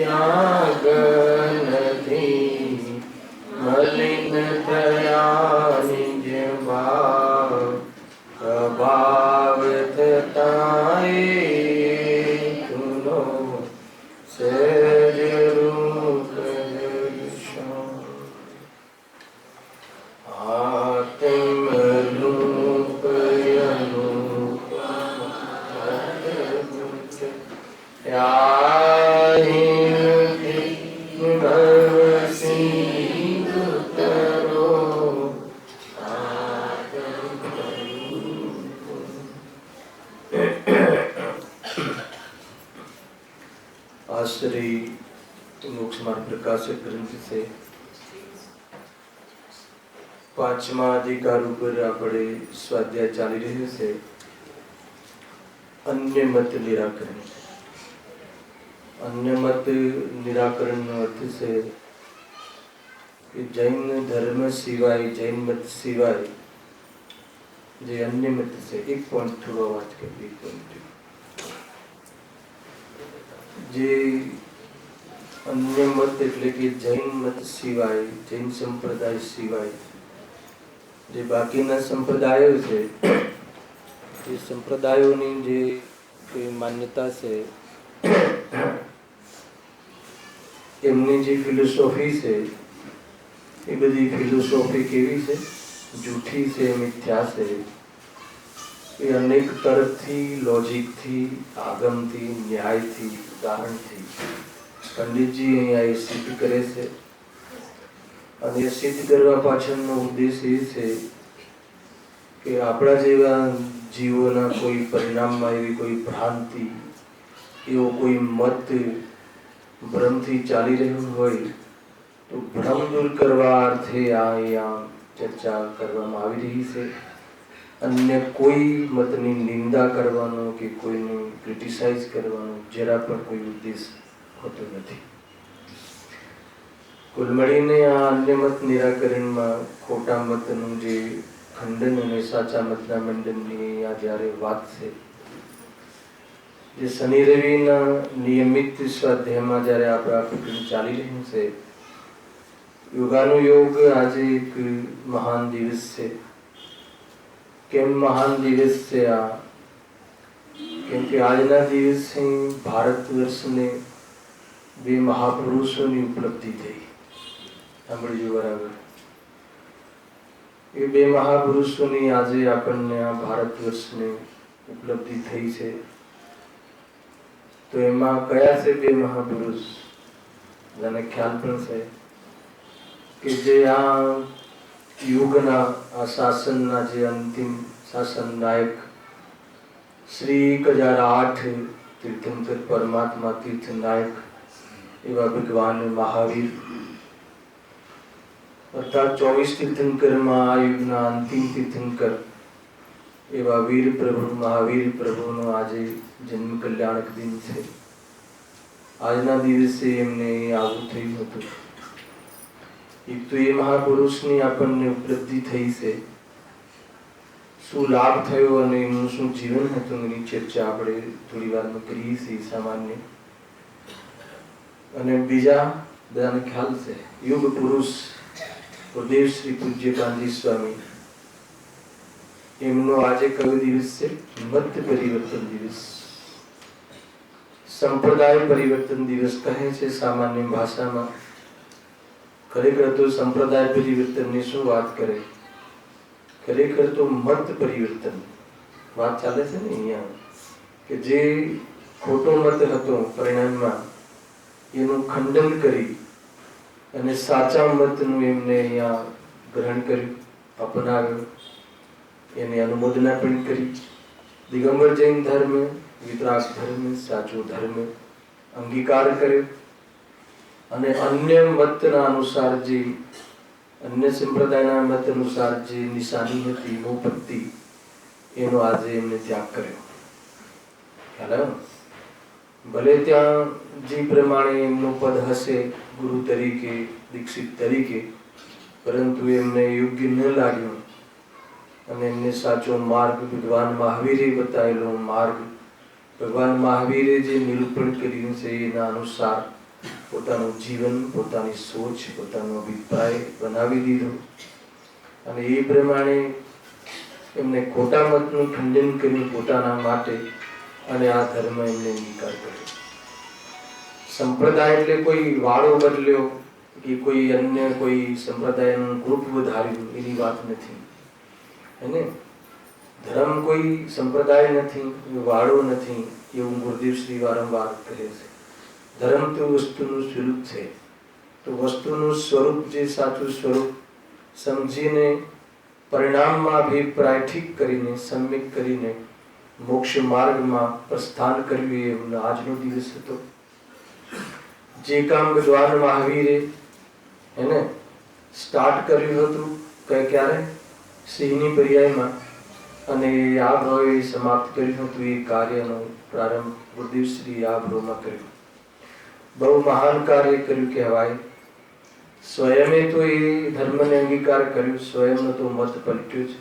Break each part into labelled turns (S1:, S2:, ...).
S1: નાગનથી મલિન થયા નિજ ભાવ પ્રભાવ થતા તુનો સજ રૂપ દર્શન આત્મ રૂપ અનુપ श्री मोक्ष मार्ग प्रकाशक ग्रंथ से પાંચમા અધિકાર ઉપર આપણે સ્વાધ્યાય ચાલી રહ્યો છે. અન્ય મત નિરાકરણ. અન્ય મત નિરાકરણનો અર્થ છે કે જૈન ધર્મ સિવાય, જૈન મત સિવાય જે અન્ય મત છે. એક પોઈન્ટ થોડો વાત કરી. જે અન્ય મત એટલે કે જૈન મત સિવાય, જૈન સંપ્રદાય સિવાય જે બાકીના સંપ્રદાયો છે, એ સંપ્રદાયોની જે કોઈ માન્યતા છે, એમની જે ફિલોસોફી છે, એ બધી ફિલોસોફી કેવી છે? જૂઠી છે, મિથ્યા છે. એ અનેક તર્કથી, લોજિકથી, આગમથી, ન્યાયથી, ઉદાહરણથી પંડિતજી અહીંયા એ સિદ્ધ કરે છે. અને એ સિદ્ધ કરવા પાછળનો ઉદ્દેશ એ છે કે આપણા જેવા જીવોના કોઈ પરિણામમાં એવી કોઈ ભ્રાંતિ, એવો કોઈ મત ભ્રમથી ચાલી રહ્યું હોય તો ભ્રમ દૂર કરવા અર્થે અહીંયા ચર્ચા કરવામાં આવી રહી છે. અન્ય કોઈ મતની નિંદા કરવાનો કે કોઈનું ક્રિટિસાઇઝ કરવાનો જરા પણ કોઈ ઉદ્દેશ હોતો નથી. કુલ મળીને આ અન્ય મત નિરાકરણમાં ખોટા મતનું જે ખંડન અને સાચા મતના મંડનની આ જ્યારે વાત છે, જે શનિ રવિના નિયમિત સ્વાધ્યાયમાં જ્યારે આપણા પ્રકરણ ચાલી રહ્યું છે, યોગાનુયોગ આજે એક મહાન દિવસ છે. કેમ મહાન દિવસ છે આ? કેમ કે આજના દિવસે ભારત વર્ષને બે મહાપુરુષોની ઉપલબ્ધિ થઈ. સાંભળજો બરાબર. એ બે મહાપુરુષોની આજે આપણને આ ભારત વર્ષને ઉપલબ્ધિ થઈ છે. તો એમાં કયા છે બે મહાપુરુષ? જેને ખ્યાલ પણ છે કે જે આ યુગના આ શાસનના જે અંતિમ શાસન નાયક શ્રી 1008 તીર્થંકર પરમાત્મા તીર્થ નાયક એવા ભગવાન મહાવીર, અર્થાત 24 તીર્થંકરમાં આ યુગના અંતિમ તીર્થંકર એવા વીર પ્રભુ મહાવીર પ્રભુનો આજે જન્મ કલ્યાણક દિન છે. આજના દિવસે એમને આવું થયું હતું. એક તો એ મહાપુરુષની આપણને ઉપલબ્ધિ થઈ છે. શું લાભ થયો અને એનું શું જીવન હતું એની ચર્ચા આપણે થોડી વારમાં કરીએ છીએ સામાન્ય. અને બીજા બધાને ખ્યાલ છે યુગ પુરુષ ગુરુદેવ શ્રી પૂજ્ય ગાંધી સ્વામી, એમનો આજે કયો દિવસ છે? મત પરિવર્તન દિવસ, સંપ્રદાય પરિવર્તન દિવસ કહે છે સામાન્ય ભાષામાં. ખરેખર તો સંપ્રદાય પરિવર્તનની શું વાત કરે? ખરેખર તો મત પરિવર્તન વાત ચાલે છે ને અહીંયા. કે જે ખોટો મત હતો પરિણામમાં એનું ખંડન કરી અને સાચા મતનું એમને અહીંયા ગ્રહણ કર્યું, અપનાવ્યું, એની અનુમોદના પણ કરી. દિગંબર જૈન ધર્મ, વિતરાગ ધર્મ, સાચો ધર્મ અંગીકાર કર્યો. અને અન્ય મતના અનુસાર જે અન્ય સંપ્રદાયના મત અનુસાર જે નિશાની હતી મોપત્તિ, એનો આજે એમને ત્યાગ કર્યો. ખ્યાલ? ભલે ત્યાં જે પ્રમાણે એમનું પદ હશે ગુરુ તરીકે, દીક્ષિત તરીકે, પરંતુ એમને યોગ્ય ન લાગ્યું અને એમને સાચો માર્ગ ભગવાન મહાવીરે બતાવેલો માર્ગ, ભગવાન મહાવીરે જે નિરૂપણ કર્યું છે એના અનુસાર પોતાનું જીવન, પોતાની સોચ, પોતાનો અભિપ્રાય બનાવી દીધો અને એ પ્રમાણે એમને ખોટા મતનું ખંડન કર્યું પોતાના માટે અને આ ધર્મ એમને અંગીકાર કર્યો. સંપ્રદાય એટલે કોઈ વાળો બદલ્યો કે કોઈ અન્ય કોઈ સંપ્રદાયનું ગ્રુપ વધાર્યું એની વાત નથી. એને ધર્મ કોઈ સંપ્રદાય નથી, વાળો નથી, એવું ગુરુદેવ શ્રી વારંવાર કહે છે. ધર્મ તો વસ્તુનું સ્વરૂપ છે. તો વસ્તુનું સ્વરૂપ, જે સાચું સ્વરૂપ સમજીને પરિણામમાં અભિપ્રાય ઠીક કરીને સમ્યક કરીને મોક્ષ માર્ગમાં પ્રસ્થાન કર્યું એ આજનો દિવસ હતો. જે કામ ભગવાન મહાવીરે એને સ્ટાર્ટ કર્યું હતું ક્યારે? સિંહની પર્યાયમાં, અને આ ભાવે સમાપ્ત કર્યું હતું. એ કાર્યનો પ્રારંભ ગુરુદેવ શ્રી આ ભાવમાં કર્યો. બહુ મહાન કાર્ય કર્યું કહેવાય. સ્વયમે તો એ ધર્મને અંગીકાર કર્યું, સ્વયંનો તો મત પલટ્યો છે,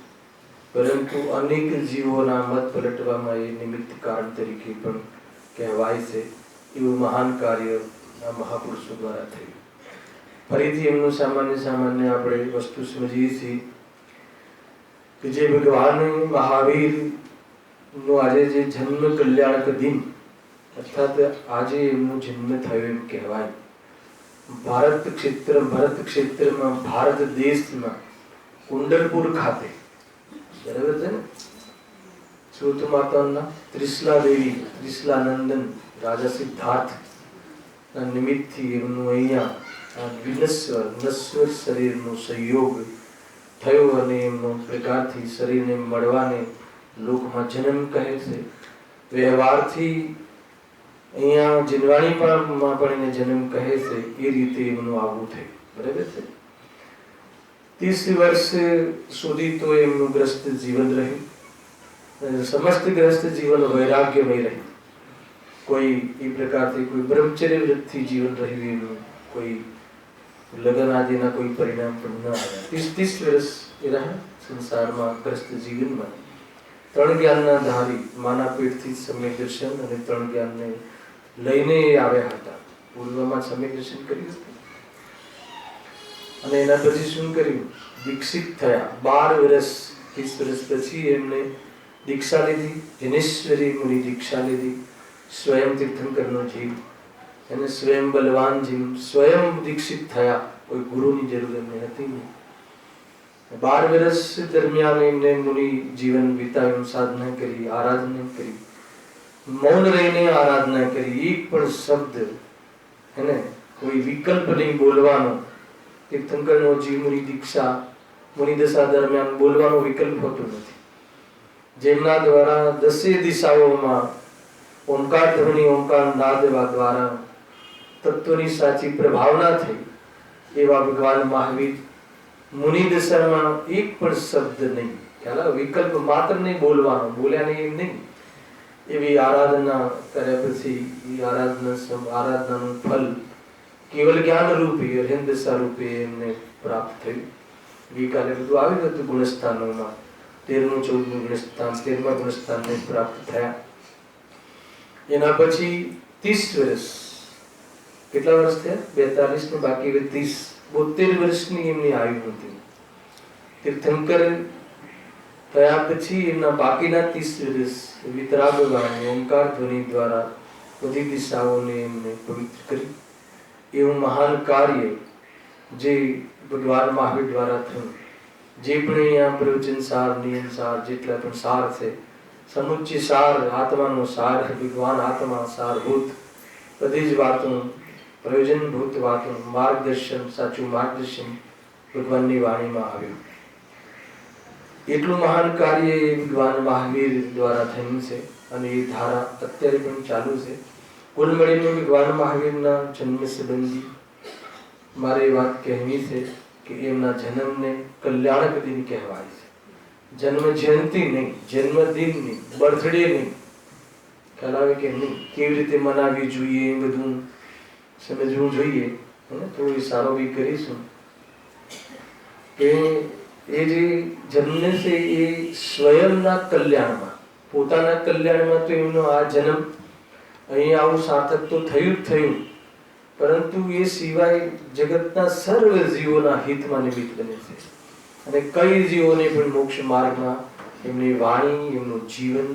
S1: પરંતુ અનેક જીવોના મત પલટવામાં એ નિમિત્ત કારણ તરીકે પણ કહેવાય છે. એવું મહાન કાર્ય આ મહાપુરુષો દ્વારા થયું. ફરીથી એમનું સામાન્ય આપણે વસ્તુ સમજીએ છીએ કે જે ભગવાન મહાવીર નો આજે જે જન્મ કલ્યાણક દિન, અર્થાત આજે એમનો જન્મ થયો એમ કહેવાય. ભરત ક્ષેત્રમાં ભારત દેશમાં કુંડલપુર ખાતે, બરાબર છે ને, સુત માતાના ત્રિશલા દેવી, ત્રિશલા નંદન રાજા સિદ્ધાર્થ ના નિમિત્તથી એમનું અહીંયા નશ્વર શરીરનો સંયોગ થયો અને એમનો પ્રકારથી શરીરને મળવાને લોકમાં જન્મ કહે છે. વ્યવહારથી અહીંયા જીનવાણીમાં પણ એને જન્મ કહે છે. એ રીતે એમનું આવું થયું. બરાબર છે. 30 વર્ષ સુધી તો એમનું ગ્રસ્ત જીવન રહ્યું. સમસ્ત ગ્રસ્ત જીવન વૈરાગ્યમય રહ્યું. કોઈ એ પ્રકારથી કોઈ બ્રહ્મચર્ય વૃત્તિ જીવન રહ્યું. એનું કોઈ લગ્ન આદિના કોઈ પરિણામ પણ ન આવ્યા. 30 વર્ષ એ રહ્યા સંસારમાં ગ્રસ્ત જીવનમાં. 3 જ્ઞાનના ધારી, માના પેટથી સમ્યક દર્શન અને 3 જ્ઞાનને લઈને આવ્યા હતા. પૂર્વમાં સમ્યક દર્શન કર્યું હતું અને એના પછી શું કર્યું? દીક્ષિત થયા. 12 વર્ષ 30 વર્ષ પછી એમને દીક્ષા લીધી. જનેશ્વરી મુનિ દીક્ષા લીધી. સ્વયં તીર્થંકરનો જીવ, એને સ્વયં બલવાન જીવ, સ્વયં દીક્ષિત થયા. કોઈ ગુરુની જરૂર એમને હતી નહીં. 12 વર્ષ દરમિયાન એમને મુનિ જીવન વિતાવ્યું. સાધના કરી, આરાધના કરી, મૌન રહીને આરાધના કરી. એક પણ શબ્દ એને કોઈ વિકલ્પ નહીં બોલવાનો. તીર્થંકરનો જીવ મુનિ દીક્ષા, મુનિ દશા દરમિયાન બોલવાનો વિકલ્પ હોતો નથી. જેમના દ્વારા 10 દિશાઓમાં ઓમકાર ધ્વનિ, ઓમકાર નાદ દ્વારા તત્વની સાચી પ્રભાવના થઈ, એવા ભગવાન મહાવીર મુનિ દશામાં એક પણ શબ્દ નહીં, ખ્યાલ, વિકલ્પ માત્ર નહીં બોલવાનો, બોલ્યા નહીં એમ નહીં. એવી આરાધના કર્યા પછી એ આરાધનાનું ફલ કેવલ જ્ઞાન રૂપે, અર્હન દશા રૂપે એમને પ્રાપ્ત થયું. ગઈકાલે બધું આવ્યું હતું ગુણસ્થાનોમાં. 13મું 14મું ગુણસ્થાન, 13મા ગુણસ્થાનને પ્રાપ્ત થયા. એના પછી 30 વર્ષ, કેટલા વર્ષ થયા? 42 ને બાકી 30, 72 વર્ષની એમની આયુ હતી. તીર્થંકર થયા પછી એમના બાકીના 30 વર્ષ વિતરાગ ગાન, ઓમકાર ધ્વનિ દ્વારા બધી દિશાઓને એમને પવિત્ર કરી. એવું મહાન કાર્ય જે ભગવાન મહાવીર દ્વારા થયું. જે પણ અહીંયા પ્રવચન સાર, નિયમ સાર, જેટલા પણ સાર છે, સમુચ્ચય સાર, આત્માનો સાર, ભગવાન આત્મા સારભૂત બધી જ વાતો, પ્રયોજનભૂત વાતો, માર્ગદર્શન, સાચું માર્ગદર્શન ભગવાનની વાણીમાં આવ્યું. એટલું મહાન કાર્ય ભગવાન મહાવીર દ્વારા થયું છે અને એ ધારા અત્યારે પણ ચાલુ છે. કુલ મળીને ભગવાન મહાવીરના જન્મ સંબંધી મારે વાત કહેવી છે કે એમના જન્મને કલ્યાણક દિન કહેવાય છે. જન્મ જયંતિ નહીં, જન્મદિન નહીં, બર્થડે નહીં. ખ્યાલ આવે કે નહીં? કેવી રીતે મનાવવી જોઈએ એ બધું સમજવું જોઈએ. થોડું સારો બી કરીશું કે એ જે જન્મ છે એ સ્વયંના કલ્યાણમાં, પોતાના કલ્યાણમાં તો એમનો આ જન્મ અહીં આવું સાર્થક તો થયું જ થયું, પરંતુ એ સિવાય જગતના સર્વ જીવોના હિતમાં નિમિત્ત બને છે. અને કઈ જીવોને પણ મોક્ષ માર્ગમાં એમની વાણી, એમનું જીવન,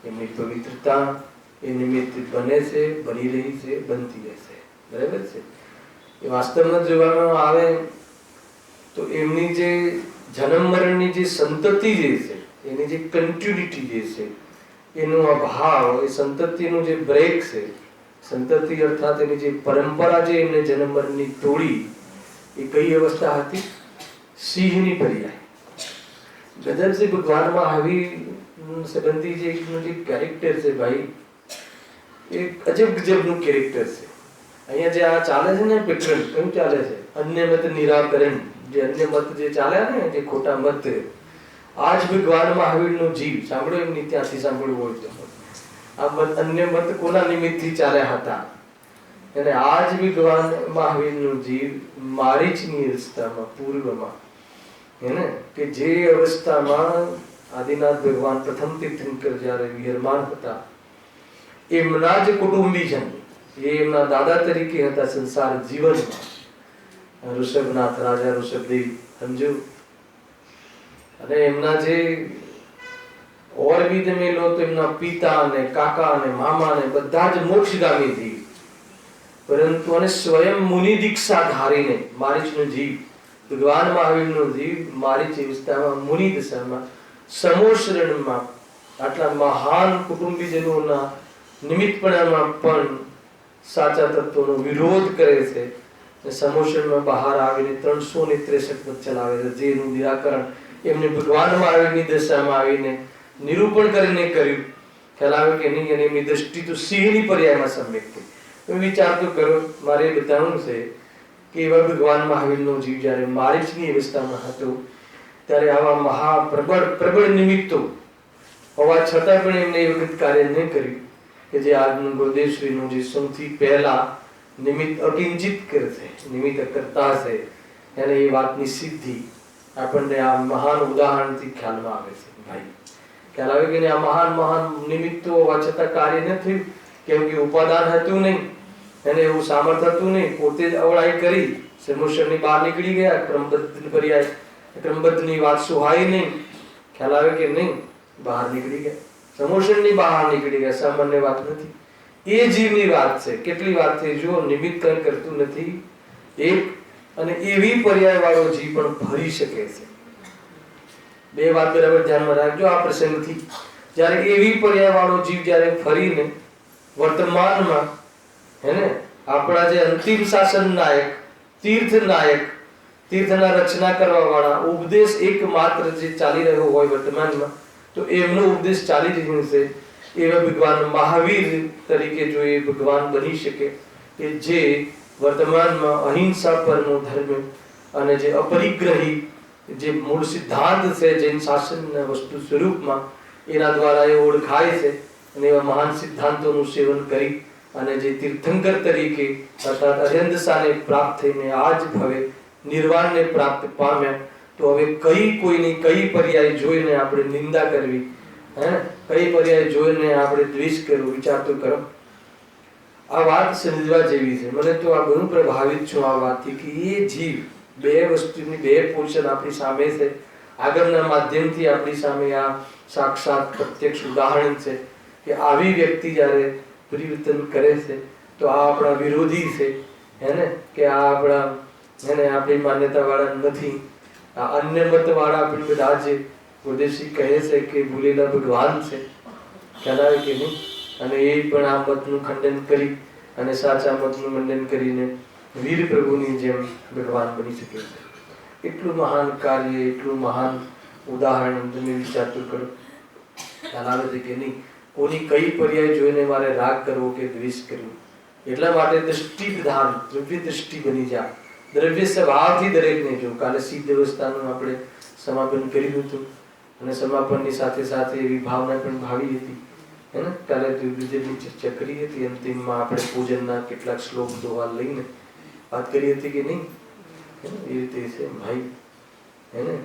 S1: એમની પવિત્રતા એ નિમિત્ત બને છે, બની રહી છે, બનતી રહેશે. બરાબર છે. એ વાસ્તવમાં જોવામાં આવે તો એમની જે જન્મ મરણની જે સંતતિ જે છે, એની જે કન્ટિન્યુટી જે છે, એનો અભાવ, એ સંતતિનું જે બ્રેક છે, સંતતિ અર્થાત એની જે પરંપરા જે એમને જન્મ મરણની તોડી, એ કઈ અવસ્થા હતી? સિંહની પર્યાય. ગજબ ભગવાન મહાવીર સંબંધી જે કેરેક્ટર છે ભાઈ, એ અજબ ગજબનું કેરેક્ટર છે. અહીંયા જે આ ચાલે છે ને પેટર્ન, કયું ચાલે છે? અન્ય મત નિરાકરણ. જે અન્ય મત જે ચાલ્યા ને, જે ખોટા મત, આજ ભગવાન મહાવીરનો જીવ સાંભળો, એમની ત્યાંથી સાંભળવું હોય તો. આ મત, અન્ય મત કોના નિમિત્તથી ચાલ્યા હતા? અને આજ ભગવાન મહાવીરનો જીવ મારીચની અવસ્થામાં, પૂર્વમાં, હેને, કે જે અવસ્થામાં આદિનાથ ભગવાન પ્રથમ તીર્થંકર જ્યારે વિહરમાન હતા, એમના જ કુટુંબીજન, એ એમના દાદા તરીકે હતા સંસાર જીવનમાં. ઋષભનાથ રાજા ઋષભદેવ, સમજો. અને એમના જે ઓર બી તમે લો તો એમના પિતા અને કાકા અને મામા ને બધા જ મોક્ષગામી જીવ. પરંતુ અને સ્વયં મુનિ દીક્ષા ધારીને મારીચનો જીવ, ભગવાન મહાવીરનો જીવ મારીચ અવસ્થામાં, મુનિ દશામાં, સમોશરણમાં, આટલા મહાન કુટુંબીજનોના નિમિત્તપણામાં પણ સાચા તત્વનો વિરોધ કરે છે. સમોશરણમાં બહાર આવીને 363 વત ચલાવે છે, જેનું નિરાકરણ એમને ભગવાન મહાવીરની દશામાં આવીને નિરૂપણ કરીને કર્યું. ખ્યાલ આવે કે નહીં? અને એમની દ્રષ્ટિ તો સિંહની પર્યાયમાં સમ્યક થઈ. વિચાર તો કરો, મારે બતાવવું છે કે એવા ભગવાન મહાવીરનો જીવ જ્યારે મારીચની અવસ્થામાં હતો, ત્યારે આવા મહાપ્રબળ નિમિત્તો હોવા છતાં પણ એમને એ વખત કાર્ય ન કર્યું કે જે આજનું ગુરુદેવશ્રીનું જે સૌથી પહેલા નિમિત્ત અકિંચિત કરશે, નિમિત્ત કરતા છે, એને એ વાતની સિદ્ધિ આપણને આ મહાન ઉદાહરણથી ખ્યાલમાં આવે છે. ભાઈ ખ્યાલ આવે કે આ મહાન નિમિત્તો હોવા છતાં કાર્ય ન થયું, કેમ કે ઉપાદાન હતું નહીં, એને એવું સામર્થ્ય હતું નહીં, પોતે જ અવળાઈ કરી, સમોશરની બહાર નીકળી ગયા. ક્રમબદ્ધ પર્યાય, ક્રમબદ્ધની વાત સુહાઈ નહીં. ખ્યાલ આવે કે નહીં? બહાર નીકળી ગયા, સમોશરની બહાર નીકળી ગયા. સામાન્ય વાત નથી, એ જીવની વાત છે. કેટલી વાત થઈ જો, નિમિત્ત કંઈ કરતું નથી એક, અને એવી પર્યાય વાળો જીવ પણ ફરી શકે છે. બે વાત બરાબર ધ્યાનમાં રાખજો આ પ્રસંગથી. જ્યારે એવી પર્યાય વાળો જીવ જ્યારે ફરીને વર્તમાનમાં, હેને, આપણા જે અંતિમ શાસન નાયક, તીર્થ નાયક, તીર્થના રચના કરવા વાળા, ઉપદેશ એકમાત્ર જે ચાલી રહ્યો હોય વર્તમાનમાં, તો એમનો ઉપદેશ ચાલી રહ્યો છે. એવા ભગવાન મહાવીર તરીકે જો એ ભગવાન બની શકે કે જે વર્તમાનમાં અહિંસા પરનો ધર્મ અને જે અપરિગ્રહી જે મૂળ સિદ્ધાંત છે જૈન શાસનના વસ્તુ સ્વરૂપમાં, એના દ્વારા એ ઓળખાય છે. અને એવા મહાન સિદ્ધાંતોનું સેવન કરી અને જે તીર્થંકર તરીકે અર્થાત અર્યંદશાને પ્રાપ્ત થઈને આજ ભવે નિર્વાણને પ્રાપ્ત પામ્યા, તો હવે કોઈની કઈ પર્યાય જોઈને આપણે નિંદા કરવી, હે, કઈ પર્યાય જોઈને આપણે દ્વેષ કરવો? વિચાર તો કરો. આ વાત સમજવા જેવી છે. મને તો આ ઘણું પ્રભાવિત છું આ વાતથી કે એ જીવ, બે વસ્તુની બે પોર્શન આપણી સામે છે. આગળના માધ્યમથી આપણી સામે આ સાક્ષાત પ્રત્યક્ષ ઉદાહરણ છે કે આવી વ્યક્તિ જ્યારે પરિવર્તન કરે છે તો આ આપણા વિરોધી છે, હેને, કે આ આપણા, હેને, આપણી માન્યતા વાળા નથી. આ અન્ય મત વાળા આપણે બધા જે ગુરુદેવશ્રી કહે છે કે ભૂલેલા ભગવાન છે. ખ્યાલ આવે કે નહીં? અને એ પણ આ મતનું ખંડન કરી અને સાચા મતનું મંડન કરીને વીર પ્રભુની જેમ ભગવાન બની શકે છે. એટલું મહાન કાર્ય, એટલું મહાન ઉદાહરણ તમે વિચાર તો કરો. ખ્યાલ આવે છે કે નહીં? કોની કઈ પર્યાય જોઈને મારે રાગ કરવો કે દ્વેષ કરવો? એટલા માટે દ્રષ્ટિ પ્રધાન, દ્રવ્ય દ્રષ્ટિ બની જાય. દ્રવ્ય સ્વભાવથી દરેકને જો. કાલે સિદ્ધ અવસ્થાનું આપણે સમાપન કર્યું હતું અને સમાપનની સાથે સાથે એવી ભાવના પણ ભાવી હતી, હે ને. કાલે દ્વિવિધની ચર્ચા કરી હતી. અંતિમમાં આપણે પૂજનના કેટલાક શ્લોક દોહા લઈને વાત કરી હતી કે નહીં? એ રીતે છે ભાઈ, હે ને.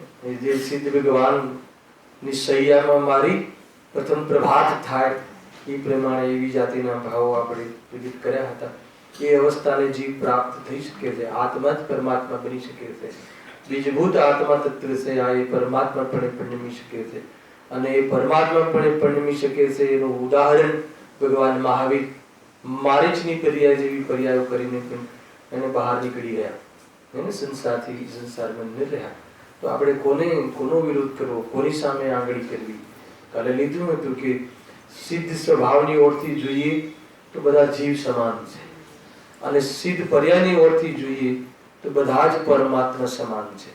S1: જે સિદ્ધ ભગવાનની સૈયામાં મારી પ્રથમ પ્રભાત થાય એ પ્રમાણે એવી જાતિના ભાવો આપણે વિદિત કર્યા હતા. એ અવસ્થાને જીવ પ્રાપ્ત થઈ શકે છે. આત્મા જ પરમાત્મા બની શકે છે. બીજભૂત આત્મા તત્વ છે આ એ પરમાત્મા પણ પરિણમી શકે છે. અને એ પરમાત્મા પણ પરિણમી શકે છે એનું ઉદાહરણ ભગવાન મહાવીર મારીચની પર્યાય જેવી પર્યાયો કરીને પણ એને બહાર નીકળી ગયા, એને સંસારમાં ન રહ્યા. તો આપણે કોનો વિરોધ કરવો, કોની સામે આંગળી કરવી? કાલે લીધું હતું કે સિદ્ધ સ્વભાવની ઓરથી જોઈએ તો બધા જીવ સમાન છે, અને સિદ્ધ પર્યાયની ઓરથી જોઈએ તો બધા જ પરમાત્મા સમાન છે.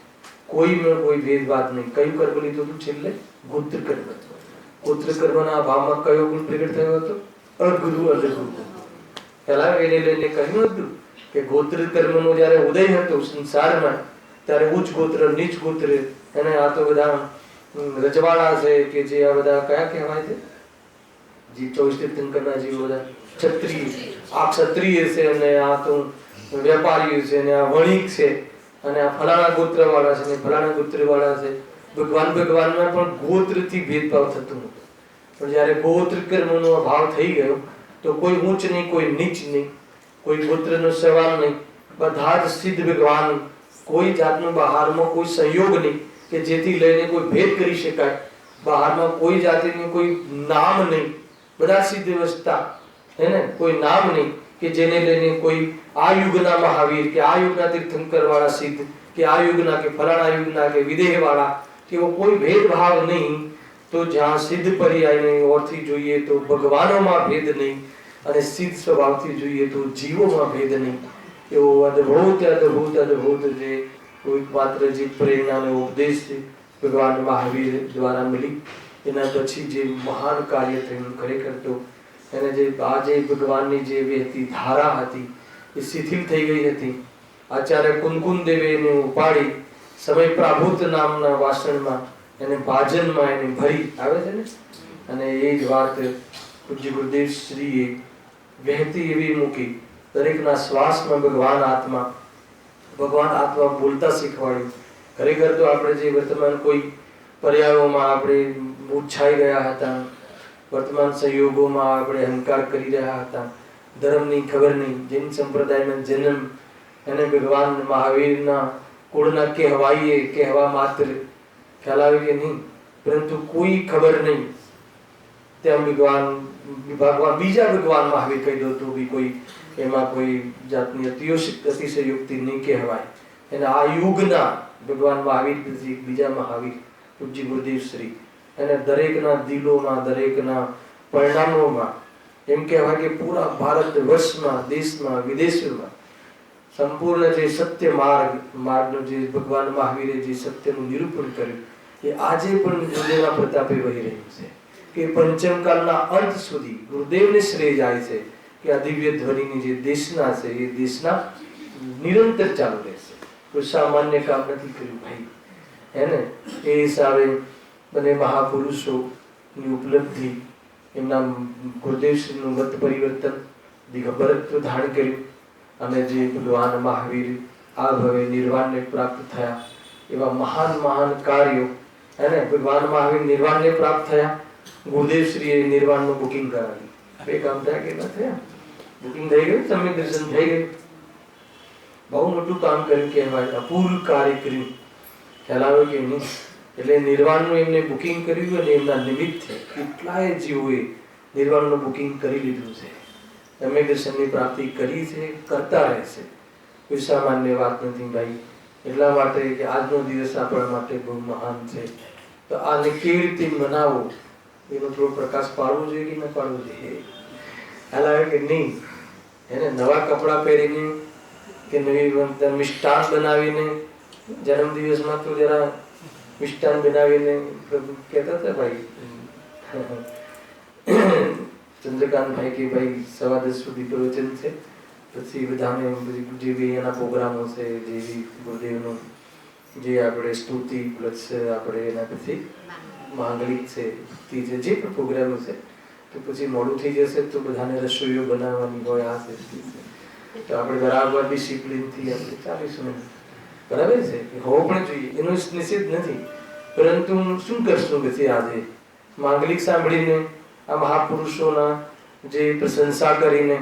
S1: કોઈમાં કોઈ ભેદભાવ નહીં. કયું કર્મ લીધું હતું છેલ્લે? ગોત્ર કર્મ. ગોત્ર કર્મના ભાવમાં કયો ગુણ પ્રગટ થયો હતો? અગુરુ અલગુ. પહેલા એને લઈને કહ્યું હતું કે ગોત્ર કર્મનો જયારે ઉદય હતો સંસારમાં, ત્યારે ઉચ્ચ ગોત્ર નીચ ગોત્ર, અને આ તો બધા રજવાડા છે કે જે આ બધા કયા કહેવાય છે, જે 24 તીર્થંકરના જીવો બધા ક્ષત્રિય, આ ક્ષત્રિય છે, અને આ તો વેપારીઓ છે, અને આ વણિક છે, અને આ ફલાણા ગોત્ર વાળા છે, ફલાણા ગોત્ર વાળા છે. ભગવાનમાં પણ ગોત્રથી ભેદભાવ થતો હતો. પણ જયારે ગોત્ર કર્મનો અભાવ થઈ ગયો તો કોઈ ઊંચ નહીં, કોઈ નીચ નહીં, કોઈ ગોત્રનો સવાલ નહીં. બધા જ સિદ્ધ ભગવાન, કોઈ જાતનો બહારમાં કોઈ સંયોગ નહીં કે જેથી લઈને કોઈ ભેદ કરી શકાય. બહારમાં કોઈ જાતિનું કોઈ નામ નહીં, બધા સિદ્ધ અવસ્થા, હે ને? કોઈ નામ નહીં કે જેને લઈને કોઈ આ યુગના મહાવીર કે આ યુગના તીર્થંકર વાળા સિદ્ધ કે આ યુગના કે ફલાણા યુગના કે વિદેહ વાળા કે કોઈ ભેદભાવ નહીં. તો જ્યાં સિદ્ધ પર્યાયની ઓરથી જોઈએ તો ભગવાનોમાં ભેદ નહીં, અને સિદ્ધ સ્વભાવથી જોઈએ તો જીવોમાં ભેદ નહીં. એવો અદભુત અદભુત અદભુત જે કોઈ માત્ર જે પ્રેરણાનો ઉપદેશ છે ભગવાન મહાવીર દ્વારા મળી, એના પછી જે મહાન કાર્ય થયું ખરેખર તો એને જે આ જે ભગવાનની જે વહેતી ધારા હતી એ શિથિલ થઈ ગઈ હતી. આચાર્ય કુંકુમ દેવે એને ઉપાડી સમય પ્રાભૂત નામના વાસણમાં એને ભાજનમાં એને ભરી આવે છે ને, અને એ જ વાત પૂજ્ય ગુરુદેવ શ્રીએ વહેતી એવી મૂકી. દરેકના શ્વાસમાં ભગવાન આત્મા બોલતા શીખવાડ્યું. ખરેખર તો આપણે જે વર્તમાન કોઈ પર્યાયોમાં આપણે મૂર્છાઈ ગયા હતા, વર્તમાન સંયોગોમાં આપણે અહંકાર કરી રહ્યા હતા, ધર્મની ખબર નહીં, જૈન સંપ્રદાયમાં જન્મ, એને ભગવાન મહાવીરના કુળના કહેવા માત્ર ફેલાવીએ નહીં, પરંતુ કોઈ ખબર નહીં. તેમ ભગવાન બીજા ભગવાન મહાવીર કહી દો તો બી કોઈ એમાં કોઈ જાતની અતિશયોક્તિ નહીં કહેવાય. એને આ યુગના ભગવાન મહાવીર બીજા મહાવીર પૂજ્ય ગુરુદેવ શ્રી, એને દરેકના દિલોમાં, દરેકના પરિણામોમાં, એમ કહેવાય કે પૂરા ભારત વર્ષમાં, દેશમાં, વિદેશમાં સંપૂર્ણ જે સત્ય માર્ગનું જે ભગવાન મહાવીરે જે સત્યનું નિરૂપણ કર્યું એ આજે પણ ગુરુદેવના પ્રતાપે વહી રહ્યું છે. કે પંચમકાળના અંત સુધી ગુરુદેવને શ્રેય જાય છે કે આ દિવ્ય ધ્વનિની જે દેશના છે એ દેશના નિરંતર ચાલુ રહેશે. કોઈ સામાન્ય કામ નથી કર્યું ભાઈ, હે ને? એ હિસાબે બંને મહાપુરુષોની ઉપલબ્ધિ, એમના ગુરુદેવશ્રીનું મત પરિવર્તન, દિગંબરત્વ ધારણ કર્યું, અને જે ભગવાન મહાવીર આ ભવે નિર્વાણને પ્રાપ્ત થયા એવા મહાન મહાન કાર્યો, હે ને? ભગવાન મહાવીર નિર્વાણને પ્રાપ્ત થયા, ગુરુદેવ શ્રીએ નિર્વાણનું બુકિંગ કરાવી. બે કામ થયા કે ન થયા? બુકિંગ થઈ ગયું, સમ્યક દર્શન થઈ ગયું. બહુ મોટું કામ કર્યું કહેવાય, અપૂર્વ કાર્ય કર્યું, ખ્યાલ આવે કે નહીં? એટલે નિર્વાણનું એમને બુકિંગ કર્યું, અને એમના નિમિત્તે કેટલાય જીવોએ નિર્વાણનું બુકિંગ કરી લીધું છે, સમ્યક દર્શનની પ્રાપ્તિ કરી છે, કરતા રહેશે. કોઈ સામાન્ય વાત નથી ભાઈ. એટલા માટે કે આજનો દિવસ આપણા માટે બહુ મહાન છે. તો આને કેવી રીતે મનાવો એનો થોડો પ્રકાશ પાડવો જોઈએ કે ન પાડવો જોઈએ? ખ્યાલ આવે કે નહીં? એને નવા કપડાં પહેરીને કે નવી મિષ્ટાન બનાવીને જન્મદિવસમાં તો જરા મિષ્ટાન બનાવીને કહેતા હતા ભાઈ ચંદ્રકાંતભાઈ કે ભાઈ 10:15 સુધી પ્રવચન છે, પછી બધાને જે બી એના પ્રોગ્રામો છે, જે બી ગુરુદેવનું જે આપણે સ્તુતિ પ્લસ આપણે એના પછી માંગલિક છે, ભક્તિ છે, જે પણ પ્રોગ્રામો છે, તો પછી મોડું થઈ જશે તો બધાને રસોઈઓ બનાવવાની હોય, આ છે તો આપણે બરાબર ડિસિપ્લિનથી આપણે ચાલીશું. બરાબર છે, હોવું પણ જોઈએ, એનો નિષેધ નથી, પરંતુ શું કરશું પછી આજે માંગલિક સાંભળીને આ મહાપુરુષોના જે પ્રશંસા કરીને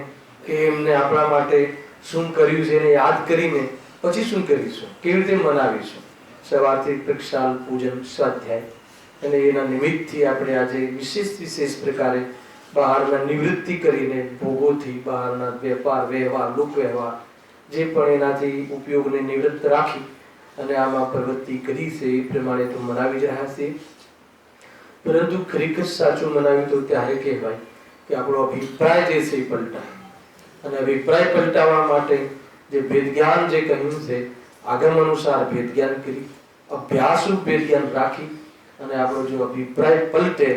S1: કે એમને આપણા માટે શું કર્યું છે એને યાદ કરીને પછી શું કરીશું, કેવી રીતે મનાવીશું. સવારથી પ્રક્ષાલ, પૂજન, સ્વાધ્યાય અને એના નિમિત્તથી આપણે આજે વિશેષ પ્રકારે બહારના નિવૃત્તિ કરીને ભોગોથી, બહારના વેપાર વ્યવહાર, લોક વ્યવહાર જે પણ એનાથી ઉપયોગને નિવૃત્ત રાખી અને આમાં પ્રવૃત્તિ કરી છે એ પ્રમાણે તો મનાવી જ રહ્યા છે. પરંતુ ખરેખર સાચું મનાવ્યું તો ત્યારે કહેવાય કે આપણો અભિપ્રાય જે છે એ પલટાય. અને અભિપ્રાય પલટાવવા માટે જે ભેદ જ્ઞાન જે કહ્યું છે, આગમ અનુસાર ભેદ જ્ઞાન કરી, અભ્યાસરૂપ ભેદ જ્ઞાન રાખી અને આપણો જો અભિપ્રાય પલટે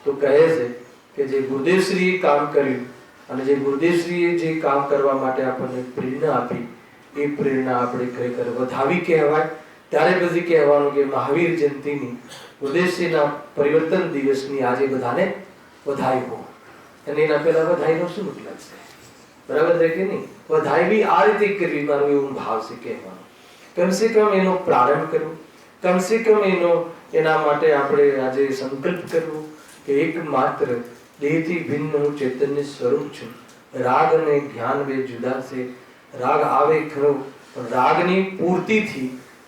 S1: તો કહે છે કે જે ગુરુદેવશ્રીએ કામ કર્યું અને જે ગુરુદેવશ્રીએ જે કામ કરવા માટે આપણને પ્રેરણા આપી એ પ્રેરણા આપણે ખરેખર વધાવી કહેવાય. ત્યારે પછી કહેવાનું કે મહાવીર જયંતિની, ગુરુદેવશ્રીના પરિવર્તન દિવસની આજે બધાને વધાઈ હો. અને એના પહેલા વધાઈનો શું મતલબ છે? બરાબર છે કે નહીં? વધાઈ આ રીતે કરવી, મારો એવો ભાવ છે કહેવાનો. કમસે કમ એનો પ્રારંભ કરવો, કમસે કમ એના માટે આપણે આજે સંકલ્પ કરવો કે એકમાત્ર દેહથી ભિન્ન હું ચૈતન્ય સ્વરૂપ છું. રાગ અને જ્ઞાન બે જુદા છે. રાગ આવે ખરો, પણ રાગની પૂર્તિથી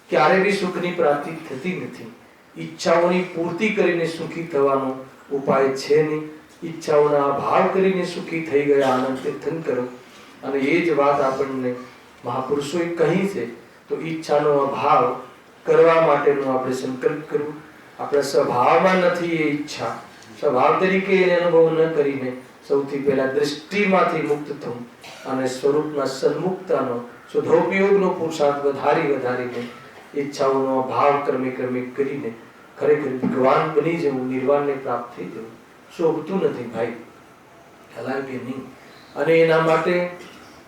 S1: ક્યારે બી સુખની પ્રાપ્તિ થતી નથી. ઈચ્છાઓની પૂર્તિ કરીને સુખી થવાનો ઉપાય છે નહીં. ઈચ્છાઓના અભાવ કરીને સુખી થઈ ગયા આનંદ તીર્થન કરો. અને એ જ વાત આપણને મહાપુરુષોએ કહી છે. તો ઈચ્છાનો અભાવ કરવા માટેનો આપણે સંકલ્પ કરવો. આપણા સ્વભાવમાં નથી એ ઈચ્છા, સ્વભાવ તરીકે એને અનુભવ ન કરીને સૌથી પહેલા દૃષ્ટિમાંથી મુક્ત થવું અને સ્વરૂપના સન્મુક્તાનો શુદ્ધોપયોગનો પુરુષાર્થ વધારીને ઈચ્છાઓનો અભાવ ક્રમે કરીને ખરેખર ભગવાન બની જવું, નિર્વાણને પ્રાપ્ત થઈ જવું શોભતું નથી ભાઈ, ખ્યાલ કે નહીં? અને એના માટે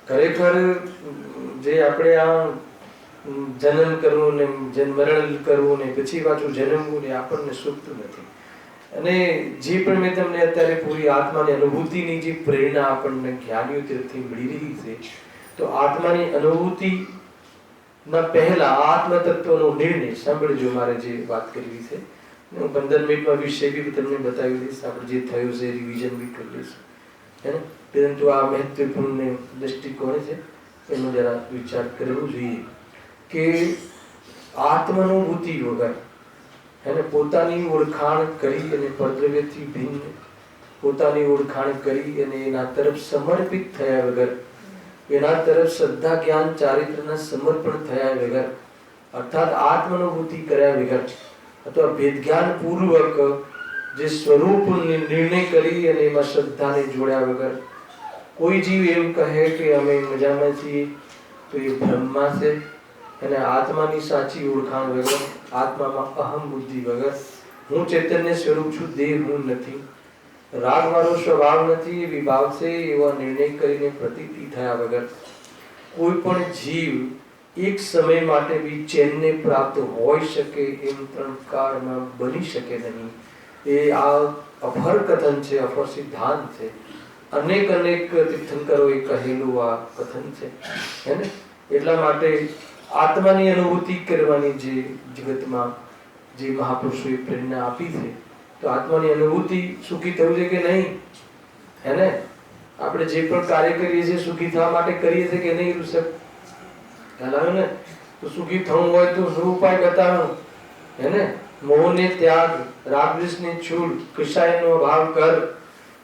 S1: ખરેખર જે આપણે આ જન્મ કરવું ને મરણ કરવું ને પછી પાછું જન્મવું ને આપણને શોભતું નથી. અને જે પણ મેં તમને અત્યારે પૂરી આત્માની અનુભૂતિની જે પ્રેરણા આપણને જ્ઞાનીઓ તરફથી મળી રહી છે, તો આત્માની અનુભૂતિ ના પહેલા આત્મ તત્વનો નિર્ણય સાંભળજો. મારે જે વાત કરવી છે હું 15 મિનિટમાં વિષય બી તમને બતાવી દઈશ. આપણે જે થયું છે રિવિઝન બી કરી લઈશું, હે ને? પરંતુ આ મહત્વપૂર્ણ દ્રષ્ટિકોણ છે, એનો જરા વિચાર કરવો જોઈએ કે આત્માનુભૂતિ વગર, એને પોતાની ઓળખાણ કરી અને પરદ્રવ્યથી ભિન્ન પોતાની ઓળખાણ કરી અને એના તરફ સમર્પિત થયા વગર, એના તરફ શ્રદ્ધા, જ્ઞાન, ચારિત્રના સમર્પણ થયા વગર, અર્થાત આત્માનુભૂતિ કર્યા વગર અથવા ભેદ જ્ઞાન પૂર્વક જે સ્વરૂપ નિર્ણય કરી અને એમાં શ્રદ્ધાને જોડ્યા વગર કોઈ જીવ એમ કહે કે અમે મજામાં છીએ તો એ ભ્રમમાં છે. અને આત્માની સાચી ઓળખાણ વગર, આત્મામાં અહમ બુદ્ધિ વગર, હું ચૈતન્ય સ્વરૂપ છું, દેહ હું નથી, રાગ મારો સ્વભાવ નથી, એ વિભાવ છે, એવા નિર્ણય કરીને પ્રતીતિ થયા વગર કોઈ પણ જીવ એક સમય માટે બી ચેનને પ્રાપ્ત હોઈ શકે એમ 3 કાળમાં બની શકે નહીં. એ આ અફર કથન છે, અફર સિદ્ધાંત છે. અનેક તીર્થંકરોએ કહેલું આ કથન છે, હે ને? એટલા માટે આત્માની અનુભૂતિ કરવાની જે જગતમાં જે મહાપુરુષોએ પ્રેરણા આપી છે, તો આત્માની અનુભૂતિ સુખી થવું છે કે નહીં, હે ને? આપણે જે પણ કાર્ય કરીએ છીએ સુખી થવા માટે કરીએ છીએ કે નહીં? ઋષભ ખ્યાલ આવ્યો ને? તો સુખી થવું હોય તો શું ઉપાય બતાવો, હે ને? મોહને ત્યાગ, રાગદ્વેષને છોડ, કષાયનો અભાવ કર,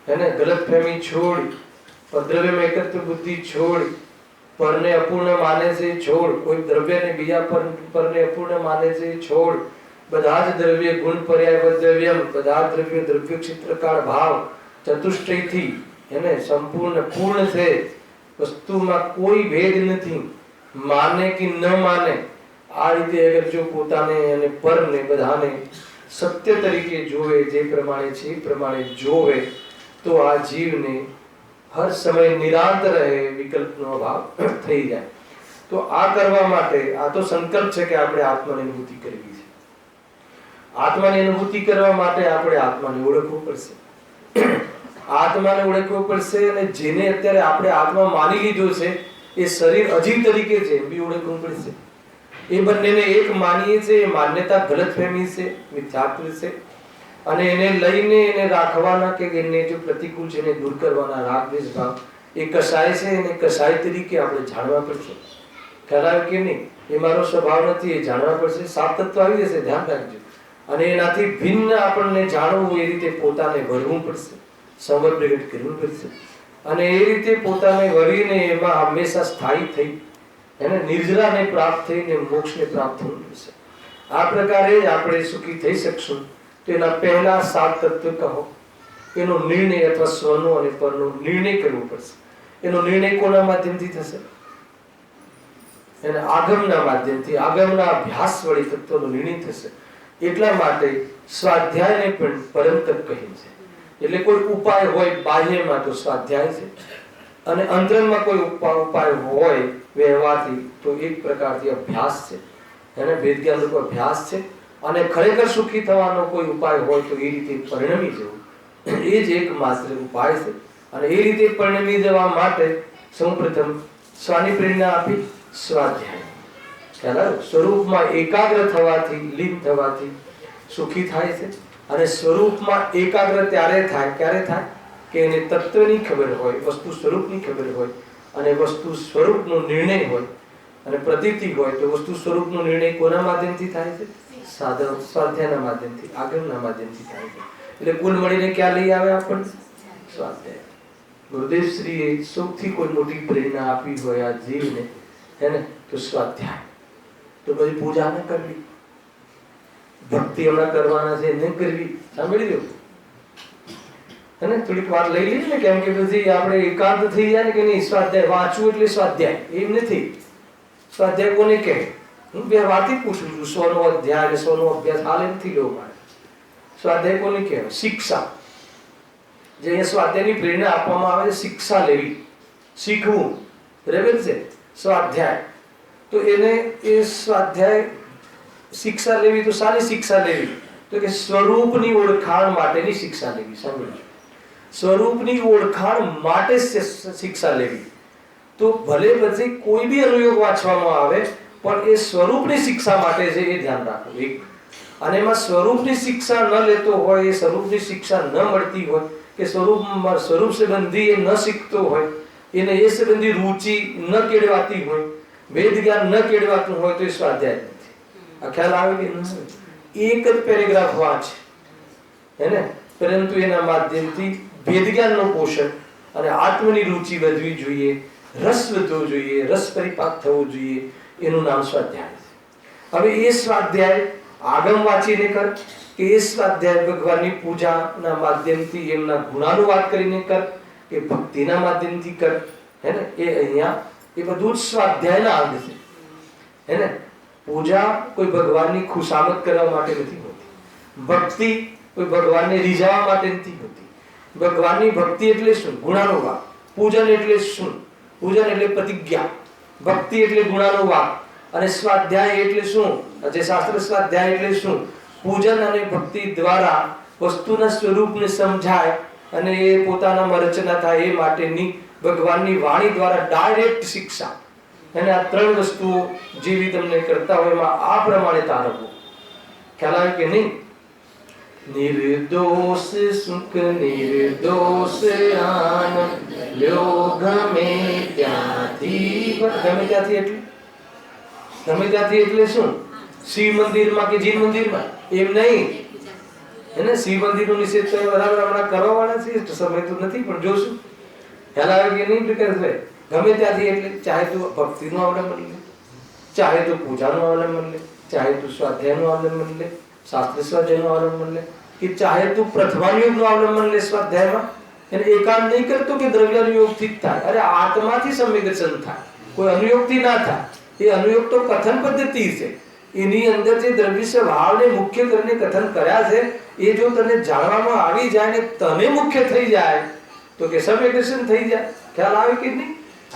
S1: હે ને? ગલતફહેમી છોડ, દ્રવ્યમાં એકત્ર બુદ્ધિ છોડ, પરને અપૂર્ણ માને છે છોડ, કોઈ દ્રવ્યને બીજા પરને અપૂર્ણ માને છે છોડ, બધા જ દ્રવ્ય ગુણ પર્યાય દ્રવ્યમ, બધા દ્રવ્ય દ્રવ્ય ક્ષેત્રકાળ ભાવ ચતુષ્ટયથી, એને સંપૂર્ણ પૂર્ણ છે. વસ્તુમાં કોઈ ભેદ નથી, માને કે ન માને. આ રીતે અગર જો પોતાને અને પરને બધાને સત્ય તરીકે જોવે, જે પ્રમાણે છે એ પ્રમાણે જોવે, તો આ જીવને હર સમય નિરાંત રહે, વિકલ્પનો અભાવ થઈ જાય. તો આ કરવા માટે આ તો સંકલ્પ છે કે આપણે આત્માની અનુભૂતિ કરવી છે. આત્માની અનુભૂતિ કરવા માટે આપણે આત્માને ઓળખવું પડશે. આત્માને ઓળખવું પડશે અને જેને અત્યારે આપણે આત્મા માની લીધો છે એ શરીર અજીવ તરીકે છે એમ બી ઓળખવું પડશે. એ બંનેને એક માનીએ છે, એ માન્યતા ગલતફહેમી છે, મિથ્યાત્વ છે. અને એને લઈને એને રાખવાના કે એને જો પ્રતિકૂળ છે એને દૂર કરવાના રાગ દ્વેષ ભાવ, એ કસાય છે એને કસાય તરીકે આપણે જાણવા પડશે. ખ્યાલ આવે કે નહીં? એ મારો સ્વભાવ નથી, એ જાણવા પડશે. સાત તત્વ આવી જશે, ધ્યાન રાખજો. અને એનાથી ભિન્ન આપણને જાણવું એ રીતે પોતાને વરવું પડશે, સંવર પ્રગટ કરવું પડશે. અને એ રીતે પોતાને વરીને એમાં હંમેશા સ્થાયી થઈ એને નિર્જરાને પ્રાપ્ત થઈને મોક્ષને પ્રાપ્ત થવું પડશે. આ પ્રકારે જ આપણે સુખી થઈ શકશું. તો એના પહેલા સાત તત્વ કહો, એનો નિર્ણય અથવા સ્વનો અને પરનો નિર્ણય કરવો પડશે. એનો નિર્ણય કોના માધ્યમથી થશે? એને આગમના માધ્યમથી, આગમના અભ્યાસ વળી તત્વનો નિર્ણય થશે. એટલા માટે સ્વાધ્યાયને પણ પરમ તપ કહે છે. એટલે કોઈ ઉપાય હોય બાહ્યમાં તો સ્વાધ્યાય છે, અને અંતરમાં કોઈ ઉપાય હોય વ્યવહારથી તો એક પ્રકારથી અભ્યાસ છે, એને વેદ જ્ઞાનનો અભ્યાસ છે. અને ખરેખર સુખી થવાનો કોઈ ઉપાય હોય તો એ રીતે પરિણમી જવું, એ જ એક માત્ર ઉપાય છે. અને એ રીતે પરિણમી જવા માટે સૌપ્રથમ સ્વાની પ્રેરણા આપી સ્વાધ્યાય. સ્વરૂપમાં એકાગ્ર થવાથી, લીન થવાથી સુખી થાય છે. અને સ્વરૂપમાં એકાગ્ર ત્યારે થાય, ક્યારે થાય? કે એને તત્વની ખબર હોય, વસ્તુ સ્વરૂપની ખબર હોય, અને વસ્તુ સ્વરૂપનો નિર્ણય હોય, અને પ્રતીતિ હોય. તો વસ્તુ સ્વરૂપનો નિર્ણય કોના માધ્યમથી થાય છે? સાધન સ્વાધ્યાયના માધ્યમથી, આગમના માધ્યમથી થાય છે. એટલે કુલ મળીને ક્યાં લઈ આવે આપણને? સ્વાધ્યાય. ગુરુદેવ શ્રીએ સૌથી કોઈ મોટી પ્રેરણા આપી હોય આ જીવને, હે ને, તો સ્વાધ્યાય. તો પછી પૂજા ન કરવી, ભક્તિ હમણાં કરવાના છે ન કરવી, સાંભળી લો. હે, થોડીક વાર લઈ લઈએ ને, કેમ કે પછી આપણે એકાંત થઈ જાય ને કે નહીં. સ્વાધ્યાય વાંચવું એટલે સ્વાધ્યાય એમ નથી. સ્વાધ્યાય કોને કહે? હું બે વાતથી પૂછું છું. સ્વનો અધ્યાય, સ્વનો અભ્યાસ હાલ નથી લેવો મારે. સ્વાધ્યાય કોને કહેવાય? શિક્ષા. જે અહીંયા સ્વાધ્યાયની પ્રેરણા આપવામાં આવે છે, શિક્ષા લેવી, શીખવું, બરાબર છે? સ્વાધ્યાય. તો એને એ સ્વાધ્યાય શિક્ષા લેવી, તો સારી શિક્ષા લેવી? તો કે સ્વરૂપની ઓળખાણ માટેની શિક્ષા લેવી. સમજો, સ્વરૂપની ઓળખાણ માટે શિક્ષા લેવી. તો ભલે પછી કોઈ બી અનુયોગ વાંચવામાં આવે, પણ એ સ્વરૂપની શિક્ષા માટે છે, એ ધ્યાન રાખવું. એક અને એમાં સ્વરૂપની શિક્ષા ન લેતો હોય, એ સ્વરૂપની શિક્ષા ન મળતી હોય, કે સ્વરૂપમાં સ્વરૂપ સંબંધી એ ન શીખતો હોય, એને એ સંબંધી રુચિ ન કેળવાતી હોય, વેદ જ્ઞાન ન કેળવાતું હોય, તો એ સ્વાધ્યાય નથી. આ ખ્યાલ આવે કે ન? એક જ પેરેગ્રાફ વાંચ, હે ને, પરંતુ એના માધ્યમથી વેદ જ્ઞાનનું પોષણ અને આત્મની રુચિ વધવી જોઈએ, રસ વધવો જોઈએ, રસ પરિપાક થવો જોઈએ. એનું નામ સ્વાધ્યાય છે. હવે એ સ્વાધ્યાય આગમ વાંચીને કર, કે એ સ્વાધ્યાય ભગવાનની પૂજાના માધ્યમથી એમના ગુણાનું વાત કરીને કર, કે ભક્તિના માધ્યમથી કર, હે ને, એ અહીંયા એ બધું જ સ્વાધ્યાયના અંગ છે. હે ને, પૂજા કોઈ ભગવાનની ખુશામત કરવા માટે નથી હોતી. ભક્તિ કોઈ ભગવાનને રીઝવવા માટે નથી હોતી. ભગવાનની ભક્તિ એટલે શું? ગુણાનુવાદ. પૂજન એટલે શું? પૂજન એટલે પ્રતિજ્ઞા. ભક્તિ એટલે ગુણાનુવાદ. અને સ્વાધ્યાય એટલે શું? જે શાસ્ત્ર સ્વાધ્યાય એટલે શું? પૂજન અને ભક્તિ દ્વારા વસ્તુના સ્વરૂપને સમજાય અને એ પોતાનામાં રચના થાય એ માટેની ભગવાનની વાણી દ્વારા ડાયરેક્ટ શિક્ષા. અને આ ત્રણ વસ્તુઓ જેવી તમને કરતા હોય એમાં આ પ્રમાણે તારવવું. ખ્યાલ આવે કે નહીં? નિર્દોષ સુખ નિર્દોષ આનંદ લ્યો ગમે ત્યાંથી. ગમે ત્યાંથી એટલે ગમે ત્યાંથી એટલે શું? શિવ મંદિરમાં કે જીન મંદિરમાં? એમ નહીં. એને શિવ મંદિરનો નિષેધ તો બરાબર હમણાં કરવા વાળા છે, સમય તો નથી, પણ જોશું. ખ્યાલ આવે કે નહીં? પ્રકાશભાઈ, ગમે ત્યાંથી એટલે ચાહે તો ભક્તિનું અવલંબન લે, ચાહે તો પૂજાનું અવલંબન લે, ચાહે તો સ્વાધ્યાયનું અવલંબન લે, શાસ્ત્ર સ્વાધ્યાયનું અવલંબન લે, કે ચાહે તું પ્રથમાનુયોગનું અવલંબન લે સ્વાધ્યાયમાં. એને એકાંત નહીં કરતો કે દ્રવ્યાનુયોગથી જ થાય. અરે આત્માથી સંવેદન થાય, કોઈ અનુયોગથી ના થાય. એ અનુયોગ તો કથન પદ્ધતિ છે. એની અંદર જે દ્રવ્ય સ્વભાવને મુખ્ય કરીને કથન કર્યા છે, એ જો તને જાણવામાં આવી જાય ને તને મુખ્ય થઈ જાય તો કે સમ્યક થઈ જાય. ખ્યાલ આવે કે નહીં?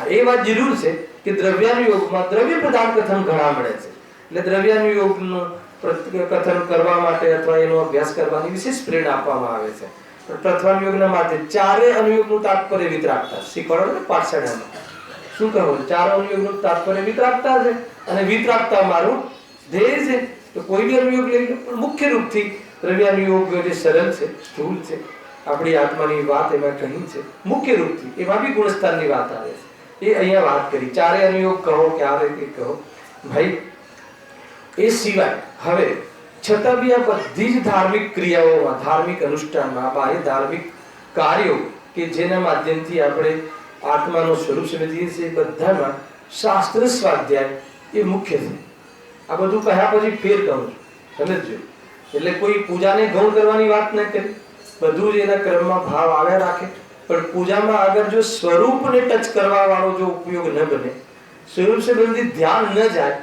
S1: એ વાત જરૂર છે કે દ્રવ્યાનુયોગમાં દ્રવ્ય પ્રધાન કથન ઘણા મળે છે. એટલે દ્રવ્યાનુયોગનું કથન કરવા માટે અથવા એનો અભ્યાસ કરવાની વિશેષ પ્રેરણા આપવામાં આવે છે. પ્રથમાનુયોગના માટે ચારે અનુયોગનું તાત્પર્ય વિતરાગતા શીખવાડો ને પાઠશાળામાં. શું કહો? ચાર અનુયોગનું તાત્પર્ય વિતરાગતા છે, અને વિતરાગતા મારું ધ્યેય છે. તો કોઈ બી અનુયોગ લઈ લો, પણ મુખ્ય રૂપથી દ્રવ્યાનુયોગ જે સરળ છે, સ્થૂળ છે, આપણી આત્માની વાત એમાં કહી છે મુખ્ય રૂપથી. એમાં બી ગુણસ્થાનની વાત આવે છે, એ અહીંયા વાત કરી. ચારે અનુયોગ કહો કે આ રીતે કહો ભાઈ. એ સિવાય હવે છતાં બી આ બધી જ ધાર્મિક ક્રિયાઓમાં, ધાર્મિક અનુષ્ઠાનમાં, બાહ્ય ધાર્મિક કાર્યો કે જેના માધ્યમથી આપણે આત્માનું સ્વરૂપ સમજીએ છીએ, બધામાં શાસ્ત્ર સ્વાધ્યાય એ મુખ્ય છે. આ બધું કહ્યા પછી ફેર કહું છું, સમજજો. એટલે કોઈ પૂજાને ગૌણ કરવાની વાત ન કરી, બધું જ એના ક્રમમાં ભાવ આવ્યા રાખે. પણ પૂજામાં આગળ જો સ્વરૂપને ટચ કરવા વાળો જો ઉપયોગ ન બને, સ્વરૂપ સંબંધી ધ્યાન ન જાય,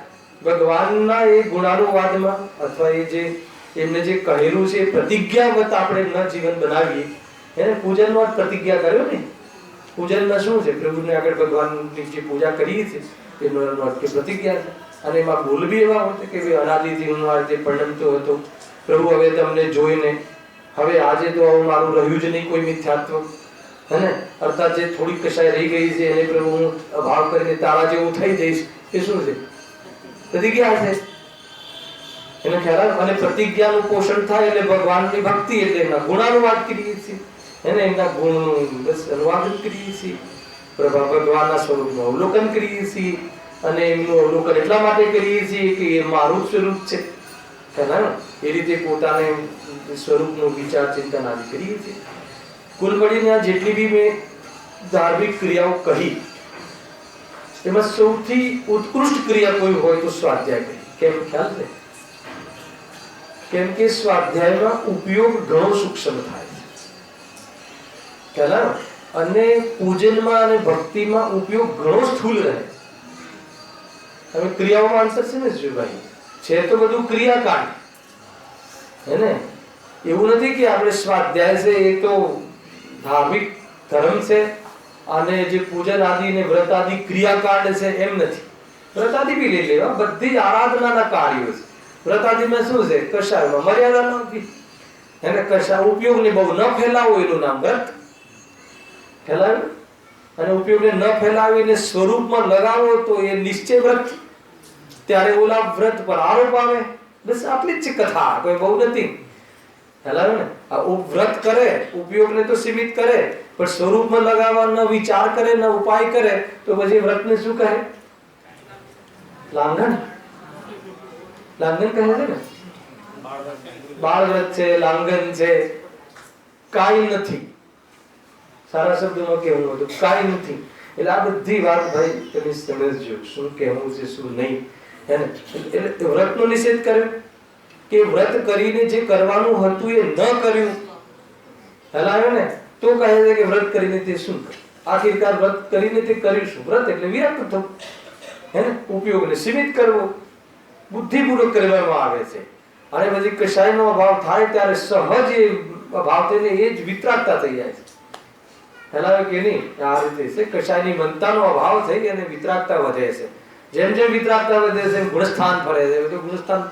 S1: ભગવાનના એ ગુણાનુવાદમાં અથવા એ જે એમને જે કહેલું છે પ્રતિજ્ઞાવત આપણે ન જીવન બનાવીએ. એને પૂજનનો જ પ્રતિજ્ઞા કર્યો ને. પૂજનમાં શું છે? પ્રભુને આગળ ભગવાનની જે પૂજા કરીએ છીએ એનો અર્થ કે પ્રતિજ્ઞા છે. અને એમાં ભૂલ બી એવા હોય છે કે અનાદિથી હું આ રીતે પરિણમતો હતો, પ્રભુ હવે તમને જોઈને હવે આજે તો આવું મારું રહ્યું જ નહીં કોઈ મિથ્યાત્વ, હે ને, અર્થાત જે થોડી કશાય રહી ગઈ છે એને પ્રભુ હું અભાવ કરીને તારા જેવું થઈ જઈશ. એ શું છે? પ્રતિજ્ઞા છે. એને ખ્યાલ. અને પ્રતિજ્ઞાનું પોષણ થાય એટલે ભગવાનની ભક્તિ, એટલે એમના ગુણાનુવાદ કરીએ છીએ, એને એમના ગુણનું બસ અનુવાદન કરીએ છીએ, ભગવાનના સ્વરૂપનું અવલોકન કરીએ છીએ. અને એમનું અવલોકન એટલા માટે કરીએ છીએ કે એ મારું સ્વરૂપ છે, ખ્યાલ. એ રીતે પોતાને સ્વરૂપનો વિચાર ચિંતન આદિ કરીએ છીએ. કુલ મળીને જેટલી બી મેં ધાર્મિક ક્રિયાઓ કહી એમાં સૌથી ઉત્કૃષ્ટ ક્રિયા કોઈ હોય તો સ્વાધ્યાય કહી. કેમ ખ્યાલ છે? કેમ કે સ્વાધ્યાયમાં ઉપયોગ ઘણો સૂક્ષ્મ થાય છે, ખ્યાલ. અને પૂજનમાં અને ભક્તિમાં ઉપયોગ ઘણો સ્થૂલ રહે. હવે ક્રિયાઓમાં અંતર છે ને ભાઈ, છે તો બધું ક્રિયાકાંડ, હે ને. એવું નથી કે આપણે સ્વાધ્યાય છે એ તો ધાર્મિક ધર્મ છે અને જે પૂજન આદિ ને વ્રત આદિ ક્રિયાકાંડ છે એમ નથી. વ્રત આદિ બી લઈ લેવા, બધી જ આરાધનાના કાર્યો છે. વ્રત આદિમાં શું છે? કશાયમાં મર્યાદા નથી, એને કશા ઉપયોગને બહુ ન ફેલાવો એનું નામ વ્રત, ફેલાવે. અને ઉપયોગને ન ફેલાવીને સ્વરૂપમાં લગાવો તો એ નિશ્ચય વ્રત. ત્યારે ઓલા વ્રત પર આરોપ આવે. બસ આટલી જ કથા, કોઈ બહુ નથી, ખ્યાલ ને. આ વ્રત કરે, ઉપયોગને તો સીમિત કરે, પણ સ્વરૂપમાં લગાવવા ન વિચાર કરે, ન ઉપાય કરે, તો પછી વ્રતને શું કહે? લાંઘન. લાંઘન કહે છે ને. બાળ વ્રત છે, લાંઘન છે, કાઈ નથી. સારા શબ્દોમાં કહેવું હતું કાઈ નથી. એટલે આ બધી વાત ભાઈ તમે સમજજો, શું કહેવું છે શું નહીં, હે ને. એટલે વ્રતનો નિષેધ કર્યો કે વ્રત કરીને જે કરવાનું હતું એ ન કર્યું, હલાવ્યો ને, તો કહે છે કે વ્રત કરીને તે શું કર્યું? આખિરકાર વ્રત કરીને તે કર્યું શું? વ્રત એટલે વિરક્ત થવું, હે ને. ઉપયોગને સીમિત કરવો બુદ્ધિપૂર્વક કરવામાં આવે છે. અને પછી કશાયનો અભાવ થાય ત્યારે સહજ એ અભાવ થઈને એ જ વિતરાગતા થઈ જાય છે, હલાવે કે નહીં. આ રીતે છે, કશાયની મનતાનો અભાવ થઈ અને વિતરાગતા વધે છે. જેમ જેમ વિતરાગતા વધે છે ગુણસ્થાન ફરે છે. તો ગુણસ્થાન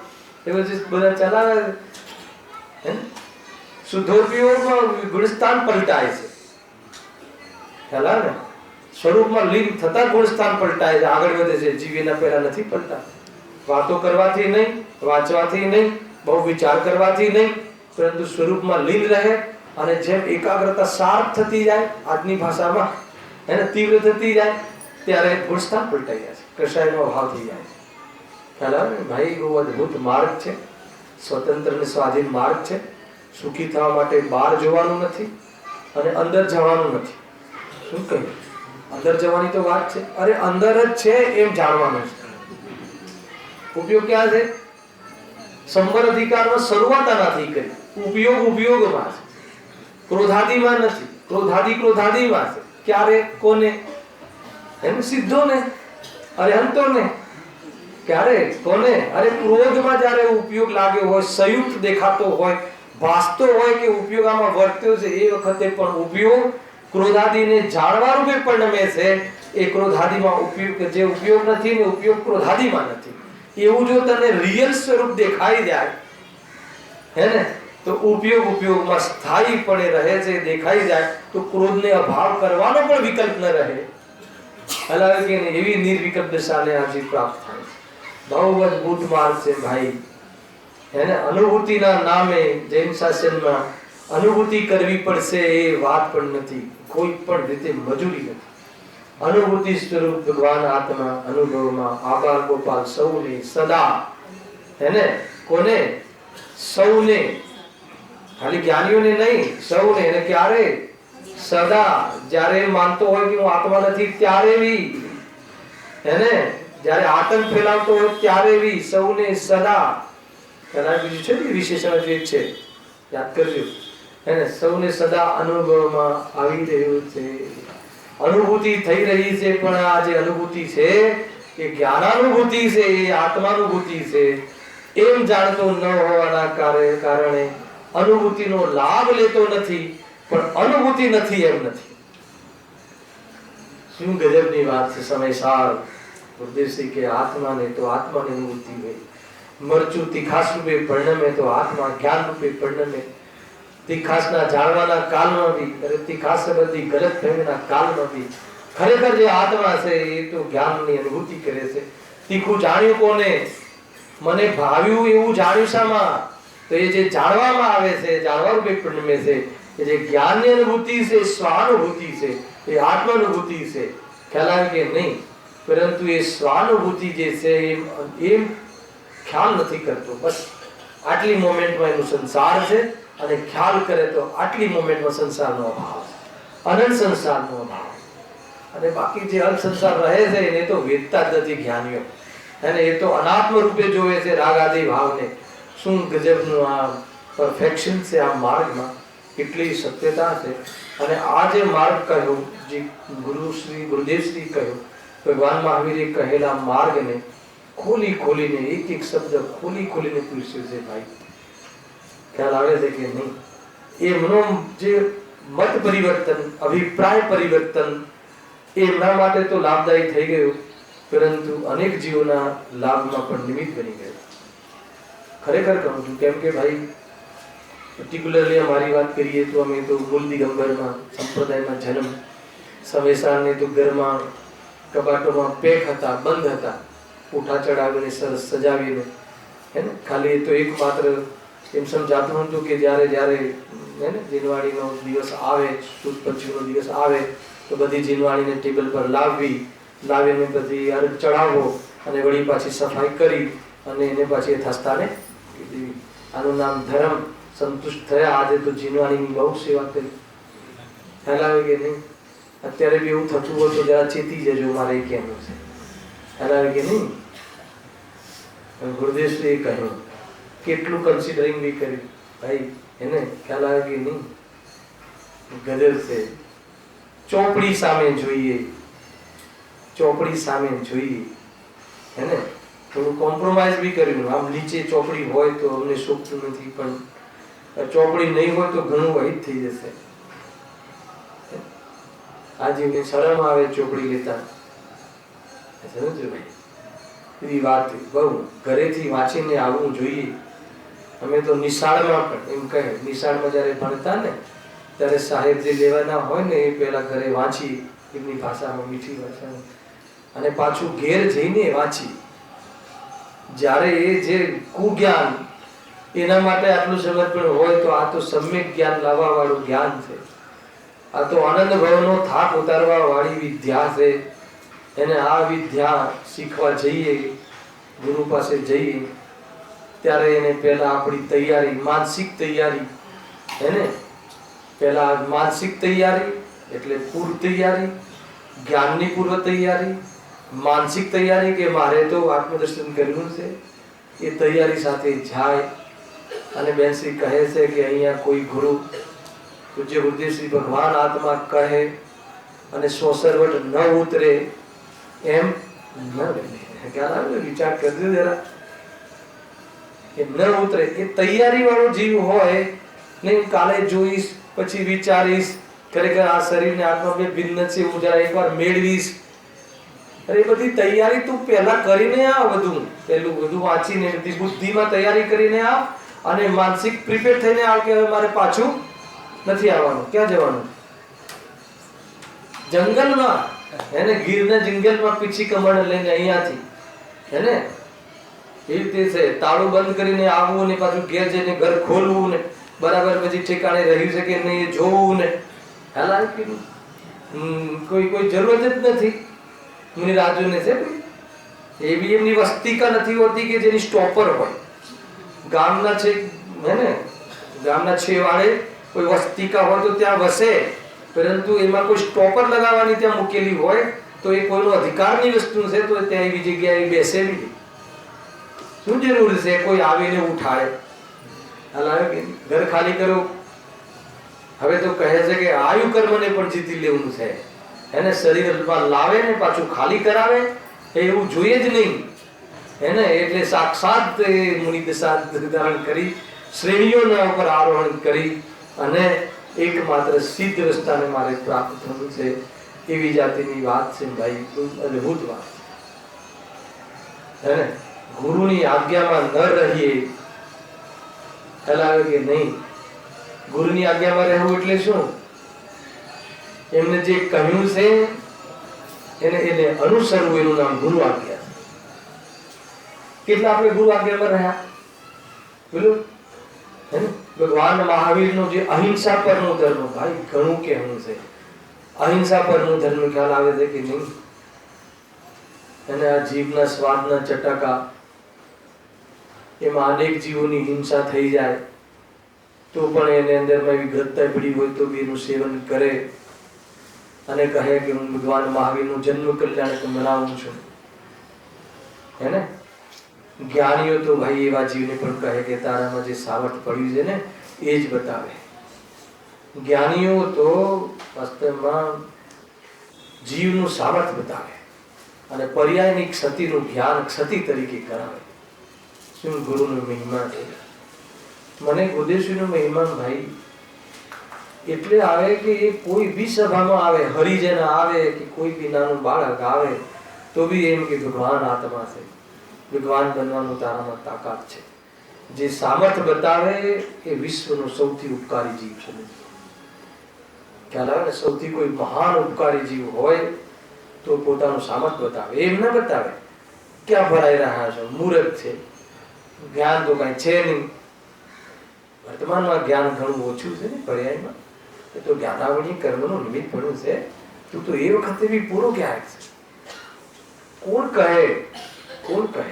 S1: એ બધું બધા ચલાવે છે. શુદ્ધોપયોગમાં ગુણસ્થાન પલટાય છે, ખ્યાલ ને. સ્વરૂપમાં લીન થતા ગુણસ્થાન પલટાય છે, આગળ વધે છે. જીવ એના પહેલા નથી પલટા. વાતો કરવાથી નહીં, વાંચવાથી નહીં, બહુ વિચાર કરવાથી નહીં, પરંતુ સ્વરૂપમાં લીન રહે. અને જેમ એકાગ્રતા શાર્પ થતી જાય, આજની ભાષામાં એને તીવ્ર થતી જાય, ત્યારે ગુણસ્થાન પલટાઈ જાય છે, કશાયનો અભાવ થઈ જાય છે, ખ્યાલ આવે ને ભાઈ. બહુ અદભુત માર્ગ છે, સ્વતંત્ર ને સ્વાધીન માર્ગ છે. સુખી થવા માટે બહાર જોવાનું નથી અને અંદર જવાનું નથી. શું કહ્યું? અંદર જવાની તો વાત છે, અરે અંદર જ છે એમ જાણવાનું છે. ઉપયોગ ક્યાં છે? સંવર અધિકારમાં શરૂઆત આનાથી કરી. ઉપયોગ ઉપયોગમાં છે, ક્રોધાદિમાં નથી. ક્રોધાદિમાં છે. ક્યારે? કોને? એમ સિદ્ધોને, અરહંતોને. ક્યારે? કોને? અરે ક્રોધમાં જ્યારે ઉપયોગ લાગ્યો હોય, સંયુક્ત દેખાતો હોય, ભાસતો હોય કે ઉપયોગ આમાં વર્ત્યો છે, એ વખતે પણ ઉપયોગ ક્રોધાદિને જાણવા રૂપે પરિણમે છે. એ ક્રોધાદિમાં ઉપયોગ, જે ઉપયોગ નથી ને ઉપયોગ ક્રોધાદિમાં નથી, એવું જો તને રિયલ સ્વરૂપ દેખાઈ જાય, હે ને, તો ઉપયોગ ઉપયોગમાં સ્થાયીપણે રહે છે, દેખાઈ જાય, તો ક્રોધને અભાવ કરવાનો પણ વિકલ્પ ન રહે. હલાવે કે એવી નિર્વિકલ્પ દશાને આજે પ્રાપ્ત થાય છે. બહુ અદભુત માર્ગ છે ભાઈ, હે ને. અનુભૂતિના નામે જૈન શાસનમાં અનુભૂતિ કરવી પડશે એ વાત પણ નથી, કોઈ પણ રીતે મજૂરી નથી. અનુભૂતિ સ્વરૂપ ભગવાન આત્મા અનુભવમાં આબાલ ગોપાલ સૌને સદા, એને કોને? સૌને, ખાલી જ્ઞાનીઓને નહીં, સૌને. એને ક્યારે? સદા. જ્યારે માનતો હોય કે હું આત્મા નથી ત્યારે બી, એને જ્યારે આતંક ફેલાવતો હોય ત્યારે બી, સૌને સદા. એના બીજું છે ને વિશેષણ જ એક છે, યાદ કરજો. એને સૌને સદા અનુભવમાં આવી રહ્યું છે, અનુભૂતિ થઈ રહી છે. પણ આ જે અનુભૂતિ છે એ જ્ઞાનાનુભૂતિ છે, એ આત્માનુભૂતિ છે. એમ જાણતો ન હોવાના કારણે અનુભૂતિનો લાભ લેતો નથી, પણ અનુભૂતિ નથી એમ નથી. શું ગજબની વાત છે. સમયસાર ઉદ્દેશ્ય કે આત્માને તો આત્માની અનુભૂતિ હોય. મરચું તીખાસ રૂપે પરિણમે તો આત્મા જ્ઞાન રૂપે પરિણમે. તીખાસના જાણવાના કાલમાં બી, તીખાસ બધી ગલત ફહેમીના કાલમાં બી ખરેખર જે આત્મા છે એ તો જ્ઞાનની અનુભૂતિ કરે છે. તીખું જાણ્યું કોને? મને ભાવ્યું એવું જાણ્યું શામાં? તો એ જે જાણવામાં આવે છે, જાણવા રૂપે પરિણમે છે, એ જે જ્ઞાનની અનુભૂતિ છે, સ્વાનુભૂતિ છે, એ આત્માનુભૂતિ છે. ખ્યાલ આવે કે નહીં? પરંતુ એ સ્વાનુભૂતિ જે છે એમ ખ્યાલ નથી કરતો. બસ આટલી મોમેન્ટમાં એનું સંસાર છે, અને ખ્યાલ કરે તો આટલી મોમેન્ટમાં સંસારનો અભાવ, અનંત સંસારનો અભાવ. અને બાકી જે અલ્પ સંસાર રહે છે એને તો વેદતા જ નથી જ્ઞાનીઓ. અને એ તો અનાત્મ રૂપે જોવે છે રાગ આદિ ભાવને. શું ગજબનું આ પરફેક્શન છે આ માર્ગમાં, કેટલી સત્યતા છે. અને આ જે માર્ગ કહ્યો, જે ગુરુદેવશ્રી કહ્યો, ભગવાન મહાવીરે કહેલા માર્ગને ખોલી ખોલીને, એક એક શબ્દ ખોલી ખોલીને પૂછ્યું છે. ભાઈ ખ્યાલ આવે છે કે નહીં? એમનો જે મત પરિવર્તન, અભિપ્રાય પરિવર્તન એમના માટે તો લાભદાયી થઈ ગયું, પરંતુ અનેક જીવોના લાભમાં પણ નિમિત્ત બની ગયું. ખરેખર કહું છું, કેમ કે ભાઈ પર્ટિક્યુલરલી અમારી વાત કરીએ તો અમે તો મૂળ દિગંબરમાં સંપ્રદાયમાં જન્મ. સમયસારને તો ઘરમાં કબાટોમાં પેક હતા, બંધ હતા, ઉઠા ચડાવીને સરસ સજાવીને, હે ને. ખાલી તો એકમાત્ર એમ સમજાતું હતું કે જ્યારે જ્યારે હે ને જીનવાણીનો દિવસ આવે, સુદ પંચમીનો દિવસ આવે તો બધી જીનવાણીને ટેબલ પર લાવવી, લાવીને પછી અર્ઘ ચડાવવો, અને વળી પાછી સફાઈ કરી અને એને પાછી યથાસ્થાને કીધી. આનું નામ ધર્મ. સંતુષ્ટ થયા. આજે તો જીનવાણીની બહુ સેવા કરી. ખ્યાલ આવે કે નહીં? અત્યારે બી એવું થતું હોય તો જરા ચેતી જજો, મારે કહેવું છે. ખ્યાલ આવે કે નહીં? ગુરુદેવશ્રીએ કહ્યું, કેટલું કન્સિડરિંગ બી કર્યું. ભાઈ એને ખ્યાલ આવે કે નહીં? ગજબ છે. ચોપડી સામે જોઈએ, ચોપડી સામે જોઈએ, હેને. થોડું કોમ્પ્રોમાઇઝ બી કર્યું. આમ નીચે ચોપડી હોય તો અમને શોભતું નથી, પણ ચોપડી નહીં હોય તો ઘણું વહિત થઈ જશે. આજે શરમ આવે ચોપડી લેતા. સમજો ભાઈ, એવી વાત બહુ ઘરેથી વાંચીને આવવું જોઈએ. અમે તો નિશાળમાં પણ એમ કહે, નિશાળમાં જયારે ભણતા ને ત્યારે સાહેબ જે લેવાના હોય ને એ પેલા ઘરે વાંચી, એમની ભાષામાં, મીઠી ભાષામાં, અને પાછું ઘેર જઈને વાંચી. જ્યારે એ જે કુજ્ઞાન, એના માટે આટલું સમર્પણ હોય તો આ તો સમ્યક જ્ઞાન લાવવા વાળું જ્ઞાન છે. આ તો આનંદ ભવનો થાક ઉતારવા વાળી વિદ્યા છે. એને આ વિદ્યા શીખવા જઈએ, ગુરુ પાસે જઈએ, ત્યારે એને પહેલા આપણી તૈયારી, માનસિક તૈયારી, એને પહેલા માનસિક તૈયારી એટલે પૂર્વ તૈયારી, જ્ઞાનની પૂર્વ તૈયારી, માનસિક તૈયારી કે મારે તો આત્મદર્શન કરવું છે, એ તૈયારી સાથે જાય. અને બેન શ્રી કહે છે કે અહીંયા કોઈ ગુરુ પૂજ્ય બુદ્ધિશ્રી ભગવાન આત્મા કહે અને સોસરવટ ન ઉતરે એમ ન બને. ખ્યાલ આવે? વિચાર કરજો જરા. એ ન ઉતરે એ તૈયારી વાળો જીવ હોય ને, કાલે જોઈશ, પછી વિચારીશ, ખરેખર આ શરીર ને આત્મા બે ભિન્ન છે, હું જરા એકવાર મેળવીશ. અરે એ બધી તૈયારી તું પહેલા કરીને આવ. પેલું બધું વાંચીને બધી બુદ્ધિમાં તૈયારી કરીને આવ, અને માનસિક પ્રિપેર થઈને આવ કે હવે મારે પાછું નથી આવવાનું. ક્યાં જવાનું? જંગલમાં, એને ગીરના જંગલમાં પીછી કમળ લઈને અહીંયાથી, હેને એ રીતે છે. તાળું બંધ કરીને આવવું ને પાછું ઘેર જઈને ઘર ખોલવું ને બરાબર પછી ઠેકાણે રહ્યું છે કે નહીં એ જોવું ને હાલાકી કોઈ જરૂરત જ નથી. મુનિરાજોને છે એવી એમની વસ્તિકા નથી હોતી કે જેની સ્ટોપર હોય. ગામના છે હે ને ગામના છેવાડે કોઈ વસ્તિકા હોય તો ત્યાં વસે, પરંતુ એમાં કોઈ સ્ટોપર લગાવવાની ત્યાં મૂકેલી હોય તો એ કોઈનો અધિકારની વસ્તુ છે તો ત્યાં એવી જગ્યાએ બેસે નહીં. શું જરૂર છે કોઈ આવીને ઉઠાડે? હાલાકી ઘર ખાલી કરો. હવે તો કહે છે કે આયુ કર્મને પણ જીતી લેવું છે. એને શરીરમાં લાવે ને પાછું ખાલી કરાવે એવું જોઈએ જ નહીં. એને એટલે સાક્ષાત મુનિ દશા ધારણ કરી શ્રેણીઓના ઉપર આરોહણ કરી અને એકમાત્ર સિદ્ધ અવસ્થાને મારે પ્રાપ્ત થવું છે એવી જાતિની વાત છે ભાઈ. અદભુત વાત હે ને. ગુરુની આજ્ઞામાં ન રહીએ કે નહીં. ગુરુની આજ્ઞામાં રહેવું એટલે શું? એમને જે કહ્યું છે એને અનુસરવું એનું નામ ગુરુ આજ્ઞા. કેટલા આપણે ગુરુ આજ્ઞામાં રહ્યા બોલો. ભગવાન મહાવીરનો જે અહિંસા પરનો ધર્મ ભાઈ ઘણું કહેવું છે. અહિંસા પરનો ધર્મ ખ્યાલ આવે છે કે નહીં? અને આ જીભના સ્વાદના ચટાકા એમાં અનેક જીવોની હિંસા થઈ જાય તો પણ એને અંદરમાં એવી ગ્રહતા પડી હોય તો બી એનું સેવન કરે અને કહે કે હું ભગવાન મહાવીરનું જન્મ કલ્યાણ મનાવું છું. હે ને જ્ઞાનીઓ તો ભાઈ એવા જીવને પણ કહે કે તારામાં જે સામર્થ્ય પડ્યું છે ને એ જ બતાવે. જ્ઞાનીઓ તો વાસ્તવમાં જીવનું સામર્થ્ય બતાવે અને પર્યાયની ક્ષતિનું જ્ઞાન ક્ષતિ તરીકે કરાવે. શું ગુરુનો મહિમા છે. મને ગુરુદેવશ્રીનો મહિમા ભાઈ એટલે આવે કે એ કોઈ બી સભામાં આવે, હરિજન આવે કે કોઈ બી નાનું બાળક આવે તો બી એમ કે ભગવાન આત્મા છે, ભગવાન બનવાનું તારામાં તાકાત છે. જે સામર્થ્ય બતાવે એ વિશ્વનો સૌથી ઉપકારી જીવ છે. ખ્યાલ આવે ને? સૌથી કોઈ મહાન ઉપકારી જીવ હોય તો પોતાનું સામર્થ્ય બતાવે. એમ ના બતાવે ક્યાં ભરાઈ રહ્યા છો, મૂર્ખ છે, જ્ઞાન તો કઈ છે નહીં. વર્તમાનમાં જ્ઞાન ઘણું ઓછું છે ને પર્યાયમાં. એ તો જ્ઞાનાવળી કર્મનું નિમિત્ત પડ્યું છે. તું તો એ વખતે બી પૂરો જ્ઞાન છે. કોણ કહે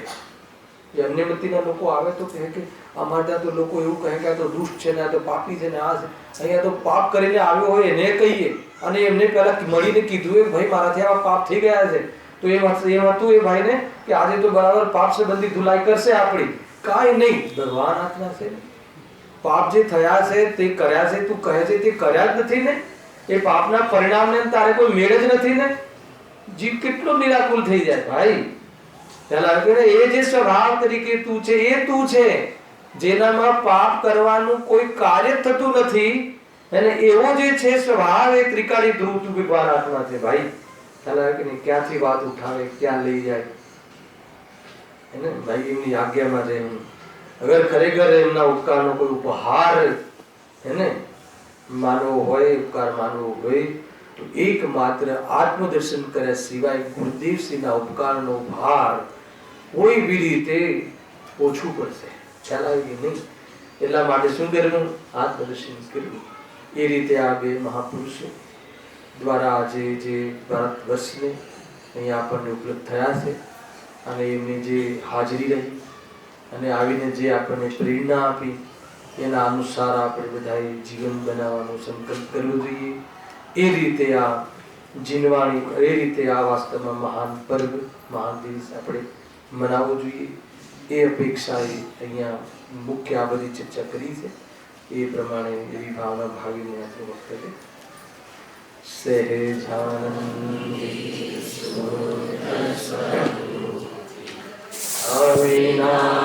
S1: એ અન્યમતીના લોકો આવે તો કહે કે અમારે ત્યાં તો લોકો એવું કહે કે આ તો દુષ્ટ છે ને આ તો પાપી છે ને આ છે. અહીંયા તો પાપ કરીને આવ્યો હોય એને કહીએ અને એમને પહેલા મળીને કીધું એ ભાઈ મારાથી આવા પાપ થઈ ગયા છે તો એ હતું એ ભાઈને કે આજે તો બરાબર પાપ સંબંધી ધુલાઈ કરશે આપણી. કાંઈ નહીં, ભગવાન આત્મા છે. પાપ જે થયા છે તે કર્યા છે, તું કહે છે તે કર્યા જ નથી ને. એ પાપના પરિણામને તારે કોઈ મેળ જ નથી ને. જીવ કેટલો નિરાકુલ થઈ જાય ભાઈ. એ જે સ્વભાવ તરીકે તું છે એ તું છે જેનામાં પાપ કરવાનું કોઈ કાર્ય થતું નથી અને એવો જે છે સ્વભાવ એ ત્રિકાળી ધ્રુવ તું ભગવાન આત્મા છે ભાઈ. ક્યાંથી વાત ઉઠાવે ક્યાં લઈ જાય એને ભાઈ એમની આજ્ઞામાં રહેવું. અગર ખરેખર એમના ઉપકારનો કોઈ ઉપહાર એને માનવો હોય, ઉપકાર માનવો હોય તો એકમાત્ર આત્મદર્શન કર્યા સિવાય ગુરુદેવશ્રીના ઉપકારનો ભાર કોઈ બી રીતે ઓછું પડશે. ખ્યાલ આવે કે નહીં? એટલા માટે શું કરવું? આત્મદર્શન કરવું. એ રીતે આ બે મહાપુરુષો દ્વારા આજે જે ભારત વર્ષને અહીંયા આપણને ઉપલબ્ધ થયા છે અને એમની જે હાજરી રહી અને આવીને જે આપણને પ્રેરણા આપી એના અનુસાર આપણે બધાએ જીવન બનાવવાનો સંકલ્પ કરવો જોઈએ. એ રીતે આ જીનવાણી, એ રીતે આ વાસ્તવમાં મહાન પર્વ, મહાન દિવસ આપણે મનાવવો જોઈએ. એ અપેક્ષાએ અહીંયા મુખ્ય આ બધી ચર્ચા કરી છે. એ પ્રમાણે એવી ભાવના ભાવીને આપણે વખતે સહેજાનંદ અવિના